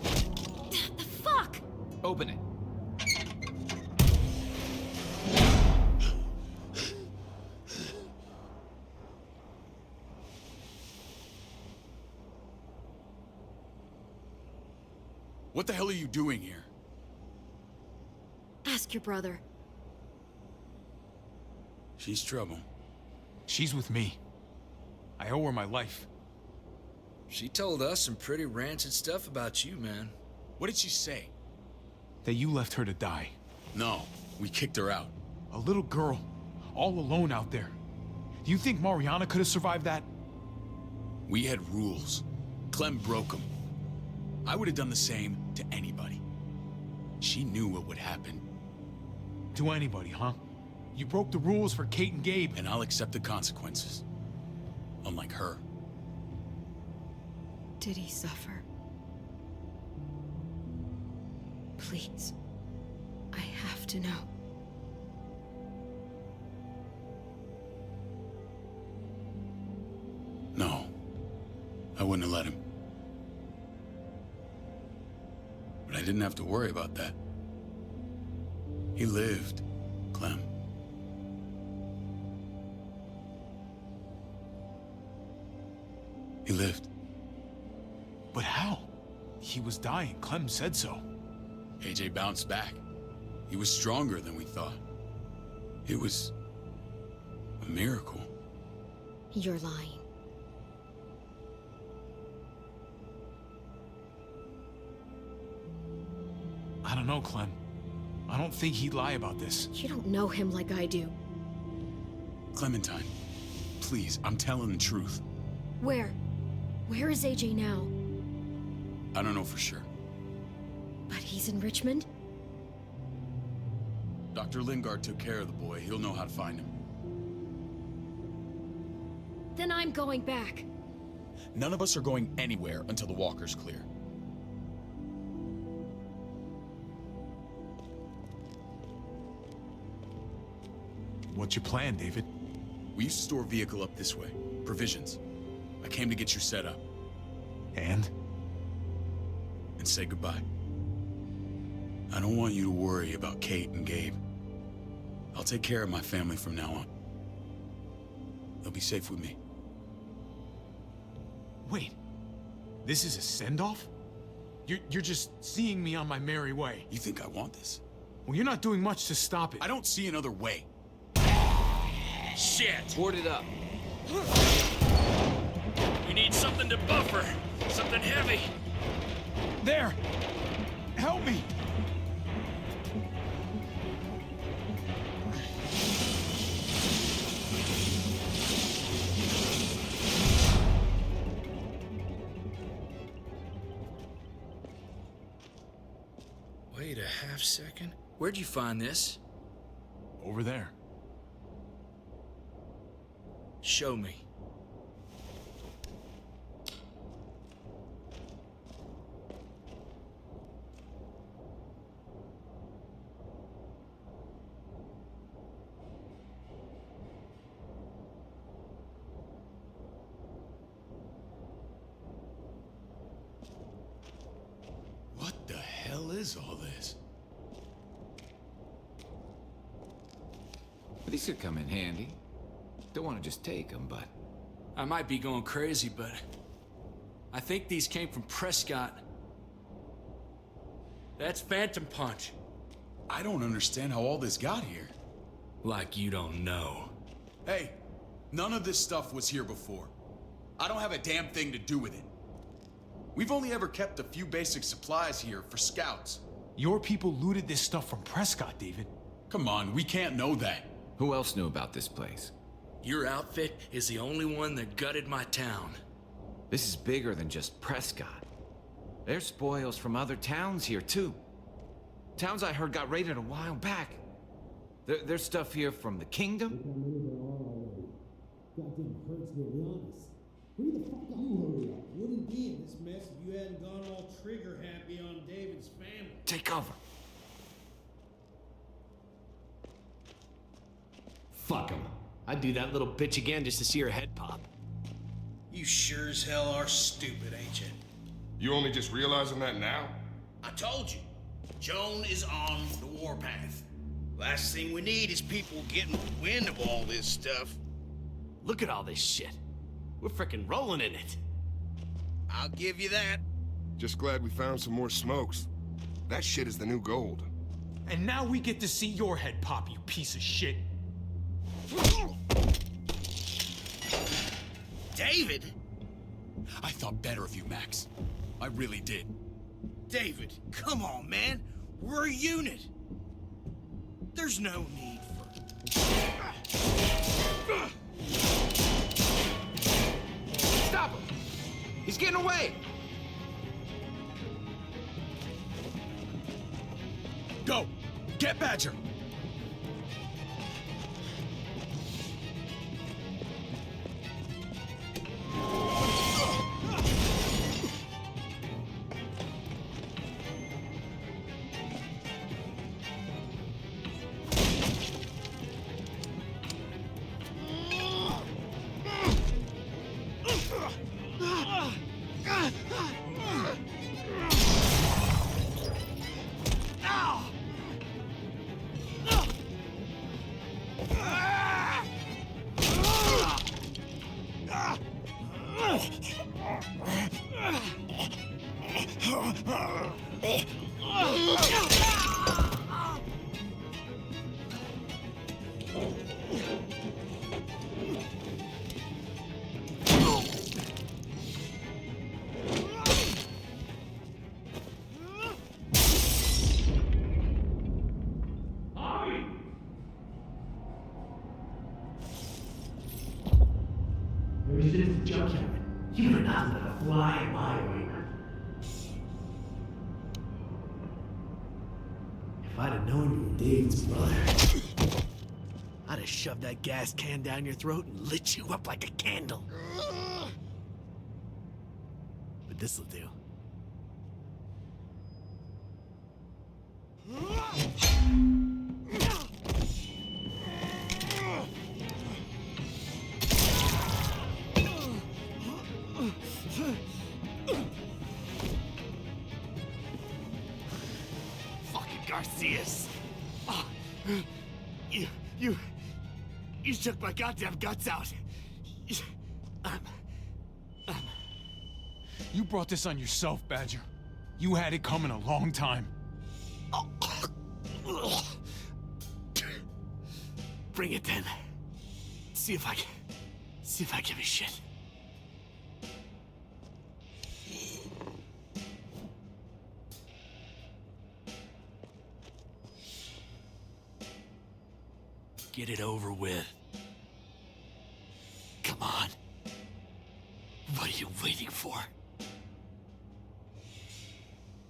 The fuck? Open it. What the hell are you doing here? Ask your brother. She's trouble. She's with me. I owe her my life. She told us some pretty rancid stuff about you, man. What did she say? That you left her to die. No, we kicked her out. A little girl, all alone out there. Do you think Mariana could have survived that? We had rules. Clem broke them. I would have done the same to anybody. She knew what would happen. To anybody, huh? You broke the rules for Kate and Gabe. And I'll accept the consequences. Unlike her. Did he suffer? Please. I have to know. No. I wouldn't have let him. But I didn't have to worry about that. He lived, Clem. He lived. But how? He was dying. Clem said so. AJ bounced back. He was stronger than we thought. It was a miracle. You're lying. I don't know, Clem. I don't think he'd lie about this. You don't know him like I do. Clementine, please, I'm telling the truth. Where? Where is AJ now? I don't know for sure. But he's in Richmond? Dr. Lingard took care of the boy. He'll know how to find him. Then I'm going back. None of us are going anywhere until the walker's clear. What's your plan, David? We used to store a vehicle up this way. Provisions. I came to get you set up. And? And say goodbye. I don't want you to worry about Kate and Gabe. I'll take care of my family from now on. They'll be safe with me. Wait. This is a send-off? You're just seeing me on my merry way. You think I want this? Well, you're not doing much to stop it. I don't see another way. Shit! Board it up. We need something to buffer. Something heavy. There! Help me! Wait a half second. Where'd you find this? Over there. Show me. What the hell is all this? These could come in handy. Don't want to just take them, but... I might be going crazy, but I think these came from Prescott. That's Phantom Punch. I don't understand how all this got here. Like you don't know. Hey, none of this stuff was here before. I don't have a damn thing to do with it. We've only ever kept a few basic supplies here for scouts. Your people looted this stuff from Prescott, David. Come on, we can't know that. Who else knew about this place? Your outfit is the only one that gutted my town. This is bigger than just Prescott. There's spoils from other towns here, too. Towns I heard got raided a while back. There's stuff here from the Kingdom. Goddamn hurts to be honest. Hurry the fuck up. You hurry up. Wouldn't be in this mess if you hadn't gone all trigger happy on David's family. Take cover. Fuck him. I'd do that little bitch again just to see her head pop. You sure as hell are stupid, ain't you? You only just realizing that now? I told you. Joan is on the warpath. Last thing we need is people getting wind of all this stuff. Look at all this shit. We're frickin' rolling in it. I'll give you that. Just glad we found some more smokes. That shit is the new gold. And now we get to see your head pop, you piece of shit. David? I thought better of you, Max. I really did. David, come on, man. We're a unit. There's no need for... Stop him! He's getting away! Go! Get Badger! Ever since the junkyard, you were nothing but a fly in my ointment. If I'd have known you were David's brother, I'd have shoved that gas can down your throat and lit you up like a candle. But this'll do. Fucking Garcias. Oh, you took my goddamn guts out. You brought this on yourself, Badger. You had it coming a long time. Bring it then. See if I give a shit. Get it over with. Come on. What are you waiting for?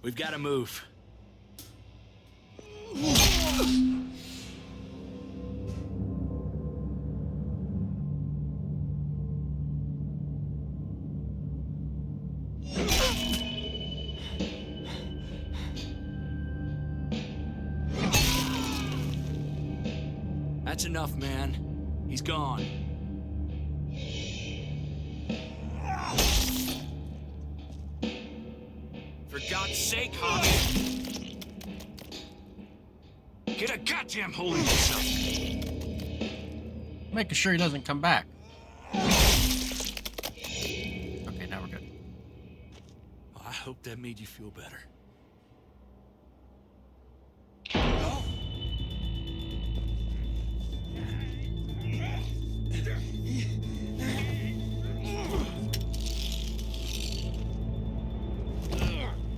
We've got to move. That's enough, man. He's gone. For God's sake, Hobby! Get a goddamn hold of yourself! Making sure he doesn't come back. Okay, now we're good. I hope that made you feel better.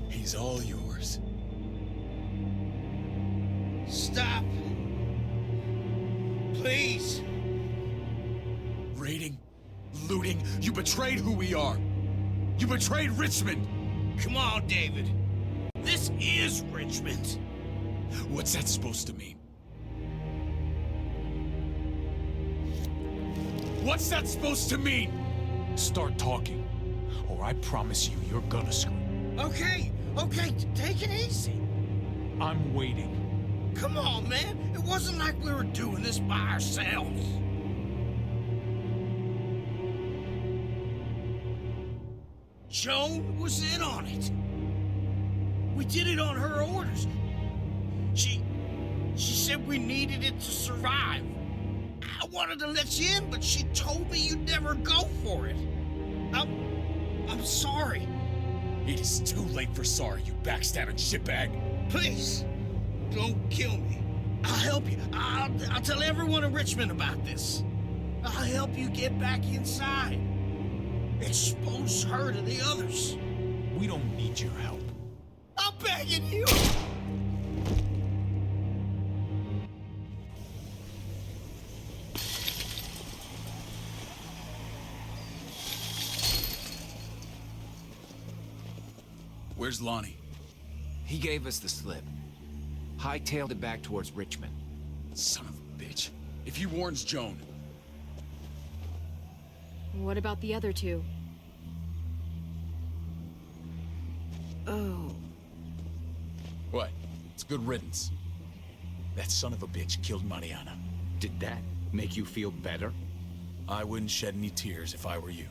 He's all yours. Stop. Please. Raiding, looting, you betrayed who we are. You betrayed Richmond. Come on, David. This is Richmond. What's that supposed to mean? What's that supposed to mean? Start talking, or I promise you, you're gonna scream. Okay, take it easy. I'm waiting. Come on, man. It wasn't like we were doing this by ourselves. Joan was in on it. We did it on her orders. She said we needed it to survive. I wanted to let you in, but she told me you'd never go for it. I'm sorry. It is too late for sorry, you backstabbing shitbag. Please, don't kill me. I'll help you. I'll tell everyone in Richmond about this. I'll help you get back inside. Expose her to the others. We don't need your help. I'm begging you. Where's Lonnie? He gave us the slip. hightailed it back towards Richmond. Son of a bitch. If he warns Joan... What about the other two? Oh. What? It's good riddance. That son of a bitch killed Mariana. Did that make you feel better? I wouldn't shed any tears if I were you.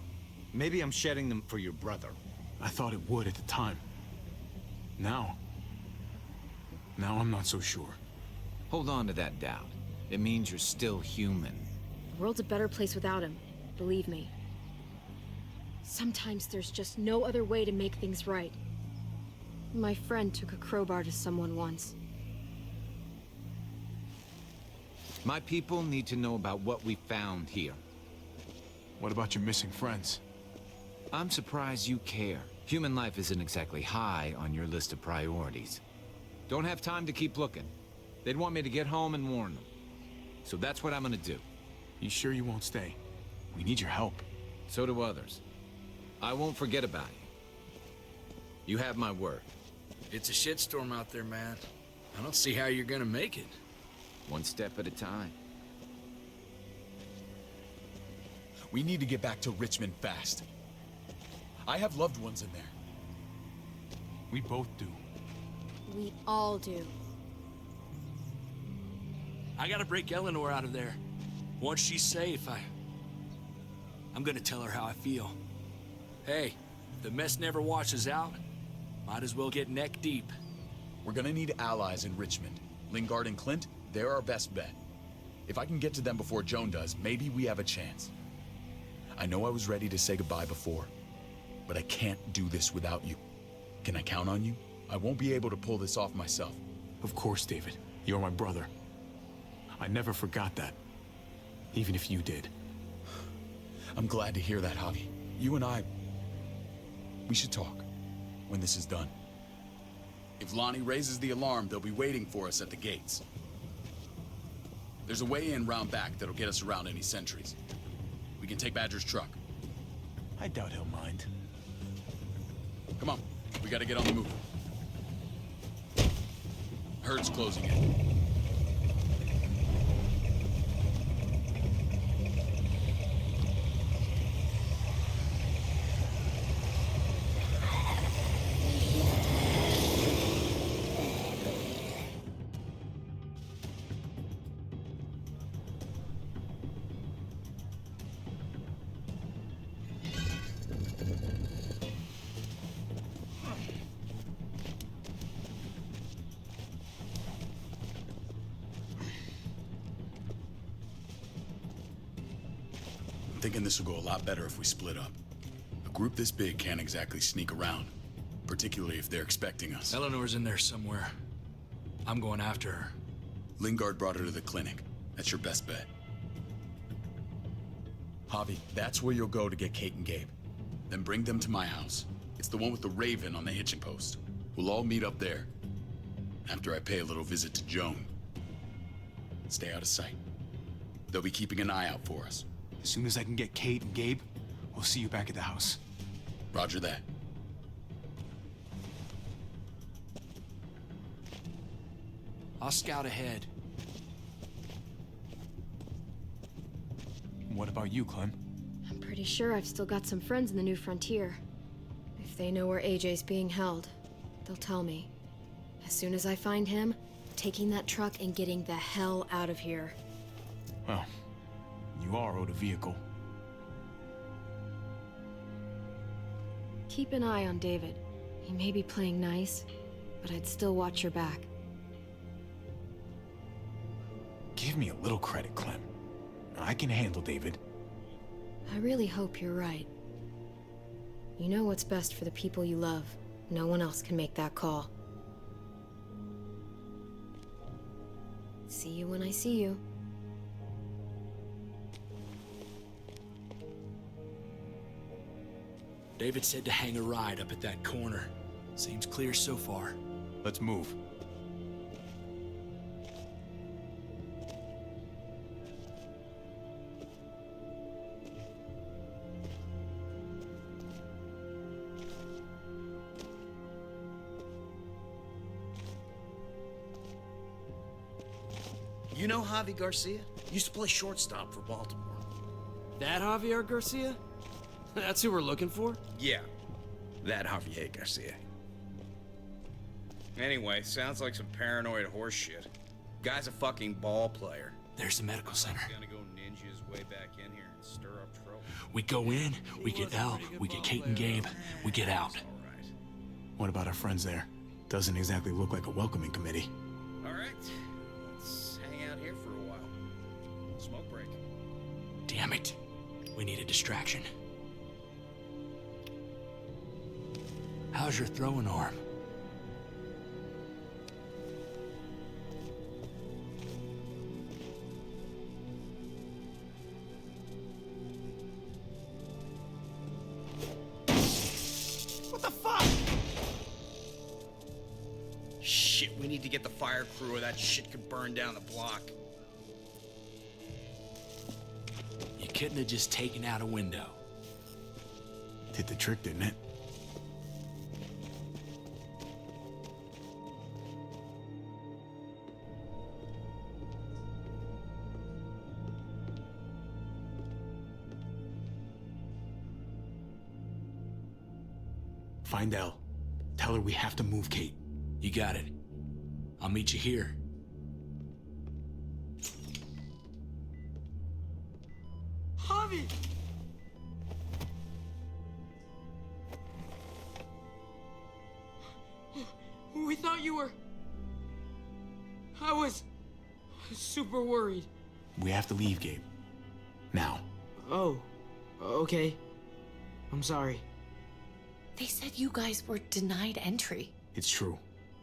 Maybe I'm shedding them for your brother. I thought it would at the time. Now I'm not so sure. Hold on to that doubt. It means you're still human. The world's a better place without him, believe me. Sometimes there's just no other way to make things right. My friend took a crowbar to someone once. My people need to know about what we found here. What about your missing friends? I'm surprised you care. Human life isn't exactly high on your list of priorities. Don't have time to keep looking. They'd want me to get home and warn them. So that's what I'm gonna do. You sure you won't stay? We need your help. So do others. I won't forget about you. You have my word. It's a shitstorm out there, man. I don't see how you're gonna make it. One step at a time. We need to get back to Richmond fast. I have loved ones in there. We both do. We all do. I gotta break Eleanor out of there. Once she's safe, I'm gonna tell her how I feel. Hey, if the mess never washes out, might as well get neck deep. We're gonna need allies in Richmond. Lingard and Clint, they're our best bet. If I can get to them before Joan does, maybe we have a chance. I know I was ready to say goodbye before, but I can't do this without you. Can I count on you? I won't be able to pull this off myself. Of course, David. You're my brother. I never forgot that. Even if you did. I'm glad to hear that, Javi. You and I... we should talk. When this is done. If Lonnie raises the alarm, they'll be waiting for us at the gates. There's a way in round back that'll get us around any sentries. We can take Badger's truck. I doubt he'll mind. Come on, we gotta get on the move. Herd's closing in. I'm thinking this will go a lot better if we split up. A group this big can't exactly sneak around, particularly if they're expecting us. Eleanor's in there somewhere. I'm going after her. Lingard brought her to the clinic. That's your best bet. Javi, that's where you'll go to get Kate and Gabe. Then bring them to my house. It's the one with the raven on the hitching post. We'll all meet up there. After I pay a little visit to Joan. Stay out of sight. They'll be keeping an eye out for us. As soon as I can get Kate and Gabe, we'll see you back at the house. Roger that. I'll scout ahead. What about you, Clem? I'm pretty sure I've still got some friends in the New Frontier. If they know where AJ's being held, they'll tell me. As soon as I find him, taking that truck and getting the hell out of here. Well, you are owed a vehicle. Keep an eye on David. He may be playing nice, but I'd still watch your back. Give me a little credit, Clem. I can handle David. I really hope you're right. You know what's best for the people you love. No one else can make that call. See you when I see you. David said to hang a ride up at that corner. Seems clear so far. Let's move. You know Javi Garcia? Used to play shortstop for Baltimore. That Javier Garcia? That's who we're looking for? Yeah, that Javier Garcia. Anyway, sounds like some paranoid horse shit. Guy's a fucking ball player. There's the medical center. He's gonna go ninja his way back in here and stir up trouble. We go in, we get Elle, we get Kate and Gabe, we get out. What about our friends there? Doesn't exactly look like a welcoming committee. All right, let's hang out here for a while. Smoke break. Damn it. We need a distraction. How's your throwing arm? What the fuck? Shit, we need to get the fire crew or that shit could burn down the block. You couldn't have just taken out a window. Did the trick, didn't it? Find Elle. Tell her we have to move Kate. You got it. I'll meet you here. Javi! We thought you were... I was super worried. We have to leave, Gabe. Now. Oh, okay. I'm sorry. They said you guys were denied entry. It's true.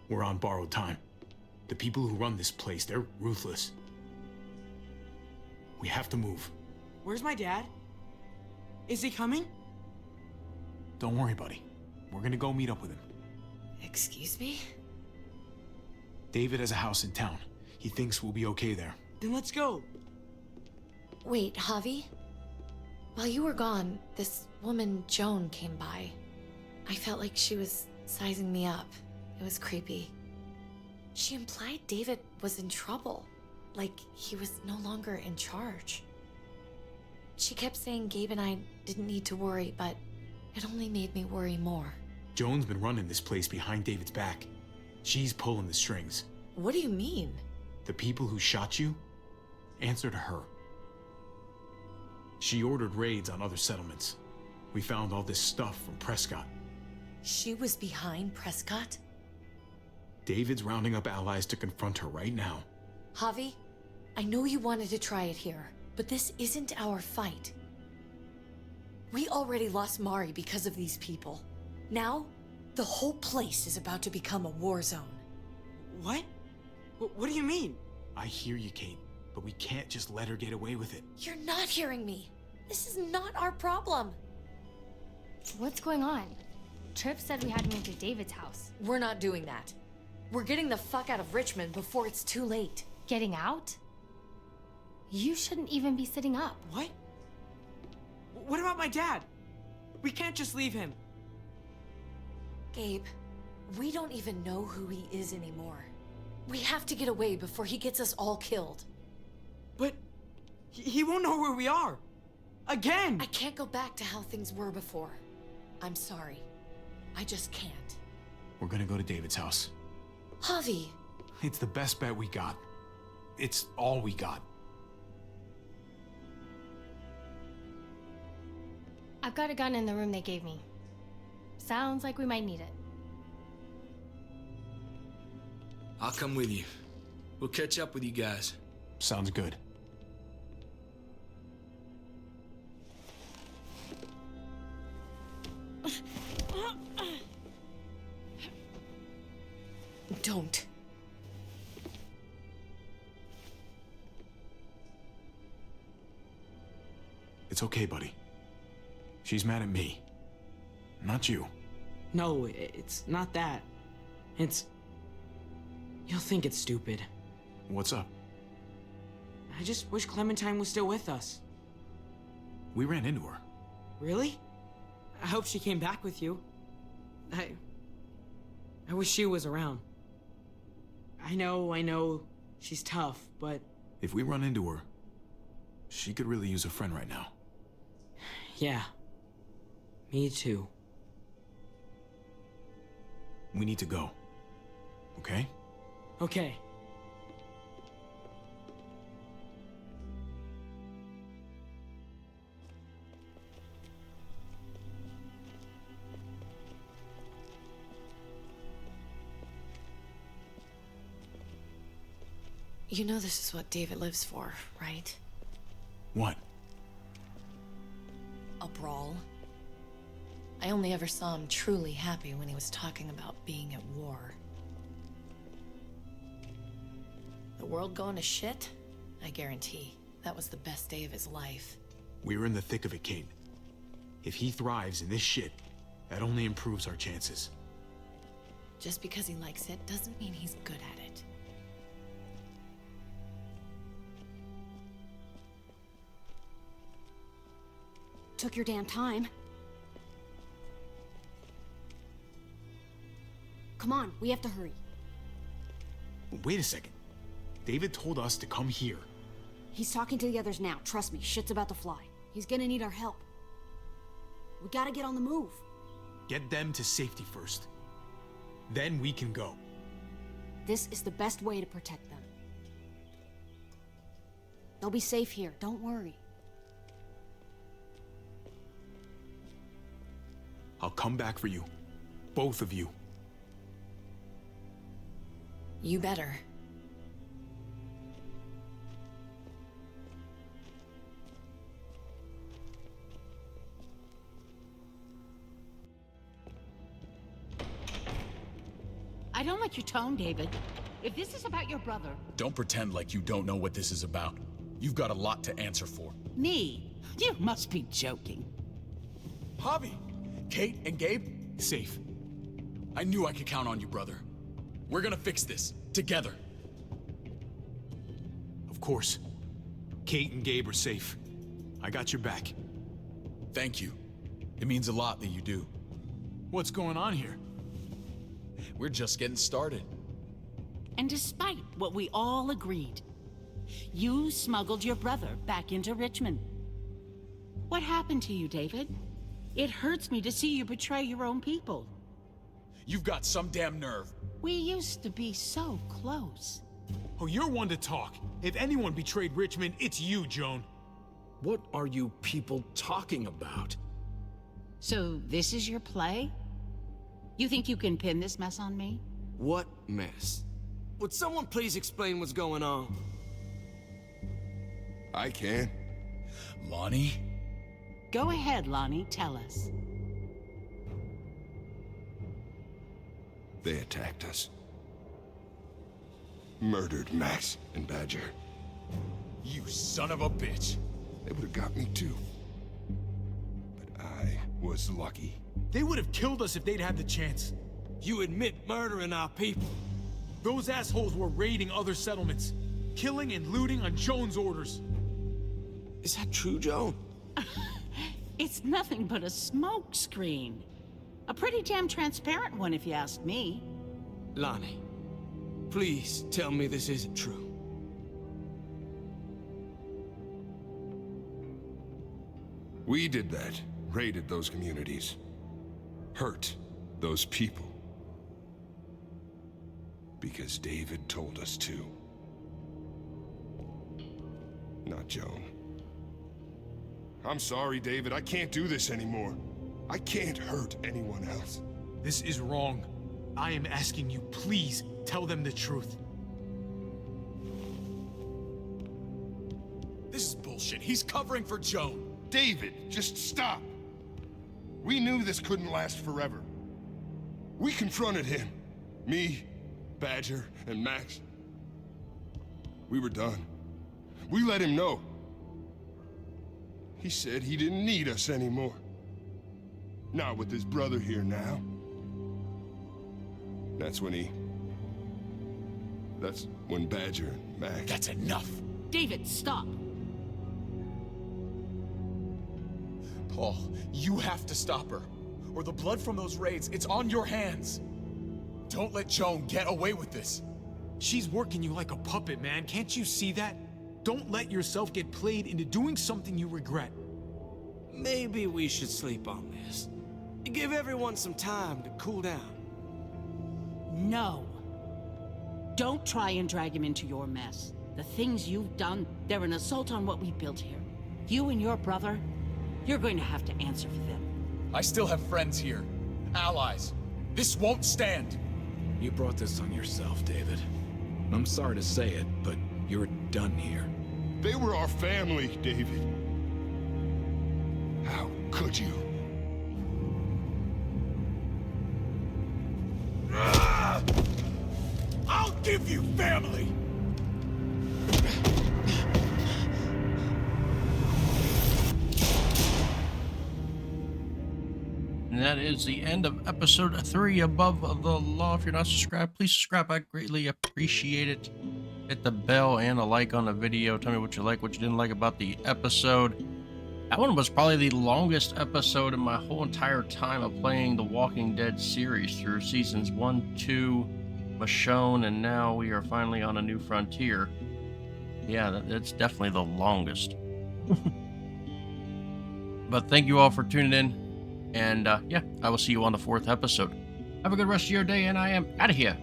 We're on borrowed time. The people who run this place, they're ruthless. We have to move. Where's my dad? Is he coming? Don't worry, buddy. We're gonna go meet up with him. Excuse me? David has a house in town. He thinks we'll be okay there. Then let's go. Wait, Javi? While you were gone, this woman, Joan, came by. I felt like she was sizing me up. It was creepy. She implied David was in trouble, like he was no longer in charge. She kept saying Gabe and I didn't need to worry, but it only made me worry more. Joan's been running this place behind David's back. She's pulling the strings. What do you mean? The people who shot you answer to her. She ordered raids on other settlements. We found all this stuff from Prescott. She was behind Prescott? David's rounding up allies to confront her right now. Javi, I know you wanted to try it here, but this isn't our fight. We already lost Mari because of these people. Now, the whole place is about to become a war zone. What? What do you mean? I hear you, Kate, but we can't just let her get away with it. You're not hearing me. This is not our problem. What's going on? Tripp said we had to move to David's house. We're not doing that. We're getting the fuck out of Richmond before it's too late. Getting out? You shouldn't even be sitting up. What? What about my dad? We can't just leave him. Gabe, we don't even know who he is anymore. We have to get away before he gets us all killed. But he won't know where we are. Again! I can't go back to how things were before. I'm sorry. I just can't. We're gonna go to David's house. Javi! It's the best bet we got. It's all we got. I've got a gun in the room they gave me. Sounds like we might need it. I'll come with you. We'll catch up with you guys. Sounds good. Don't. It's okay, buddy. She's mad at me. Not you. No, it's not that. It's... You'll think it's stupid. What's up? I just wish Clementine was still with us. We ran into her. Really? I hope she came back with you. I wish she was around. I know, she's tough, but If we run into her, she could really use a friend right now. Yeah. Me too. We need to go. Okay? Okay. You know this is what David lives for, right? What? A brawl. I only ever saw him truly happy when he was talking about being at war. The world going to shit? I guarantee that was the best day of his life. We're in the thick of it, Kate. If he thrives in this shit, that only improves our chances. Just because he likes it doesn't mean he's good at it. Took your damn time. Come on, we have to hurry. Wait a second. David told us to come here. He's talking to the others now. Trust me, shit's about to fly. He's gonna need our help. We gotta get on the move. Get them to safety first. Then we can go. This is the best way to protect them. They'll be safe here, don't worry. I'll come back for you. Both of you. You better. I don't like your tone, David. If this is about your brother... Don't pretend like you don't know what this is about. You've got a lot to answer for. Me? You must be joking. Javi! Kate and Gabe? Safe. I knew I could count on you, brother. We're gonna fix this. Together. Of course. Kate and Gabe are safe. I got your back. Thank you. It means a lot that you do. What's going on here? We're just getting started. And despite what we all agreed, you smuggled your brother back into Richmond. What happened to you, David? It hurts me to see you betray your own people. You've got some damn nerve. We used to be so close. Oh, you're one to talk. If anyone betrayed Richmond, it's you, Joan. What are you people talking about? So this is your play? You think you can pin this mess on me? What mess? Would someone please explain what's going on? I can. Lonnie? Go ahead, Lonnie, tell us. They attacked us. Murdered Max and Badger. You son of a bitch. They would have got me too. But I was lucky. They would have killed us if they'd had the chance. You admit murdering our people. Those assholes were raiding other settlements, killing and looting on Joan's orders. Is that true, Joan? It's nothing but a smoke screen. A pretty damn transparent one, if you ask me. Lonnie, please tell me this isn't true. We did that. Raided those communities. Hurt those people. Because David told us to. Not Joan. I'm sorry, David. I can't do this anymore. I can't hurt anyone else. This is wrong. I am asking you, please, tell them the truth. This is bullshit. He's covering for Joan. David, just stop. We knew this couldn't last forever. We confronted him. Me, Badger, and Max. We were done. We let him know. He said he didn't need us anymore. Not with his brother here now. That's when Badger and Max... That's enough! David, stop! Paul, you have to stop her. Or the blood from those raids, it's on your hands. Don't let Joan get away with this. She's working you like a puppet, man. Can't you see that? Don't let yourself get played into doing something you regret. Maybe we should sleep on this. Give everyone some time to cool down. No. Don't try and drag him into your mess. The things you've done, they're an assault on what we built here. You and your brother, you're going to have to answer for them. I still have friends here. Allies. This won't stand. You brought this on yourself, David. I'm sorry to say it, but you're done here. They were our family, David. How could you? I'll give you family! And that is the end of episode 3 Above the Law. If you're not subscribed, please subscribe. I greatly appreciate it. Hit the bell and a like on the video. Tell me what you like, what you didn't like about the episode. That one was probably the longest episode in my whole entire time of playing the Walking Dead series through seasons 1, 2, Michonne, and now we are finally on a new frontier. Yeah, that's definitely the longest. But thank you all for tuning in. And yeah, I will see you on the 4th episode. Have a good rest of your day, and I am out of here.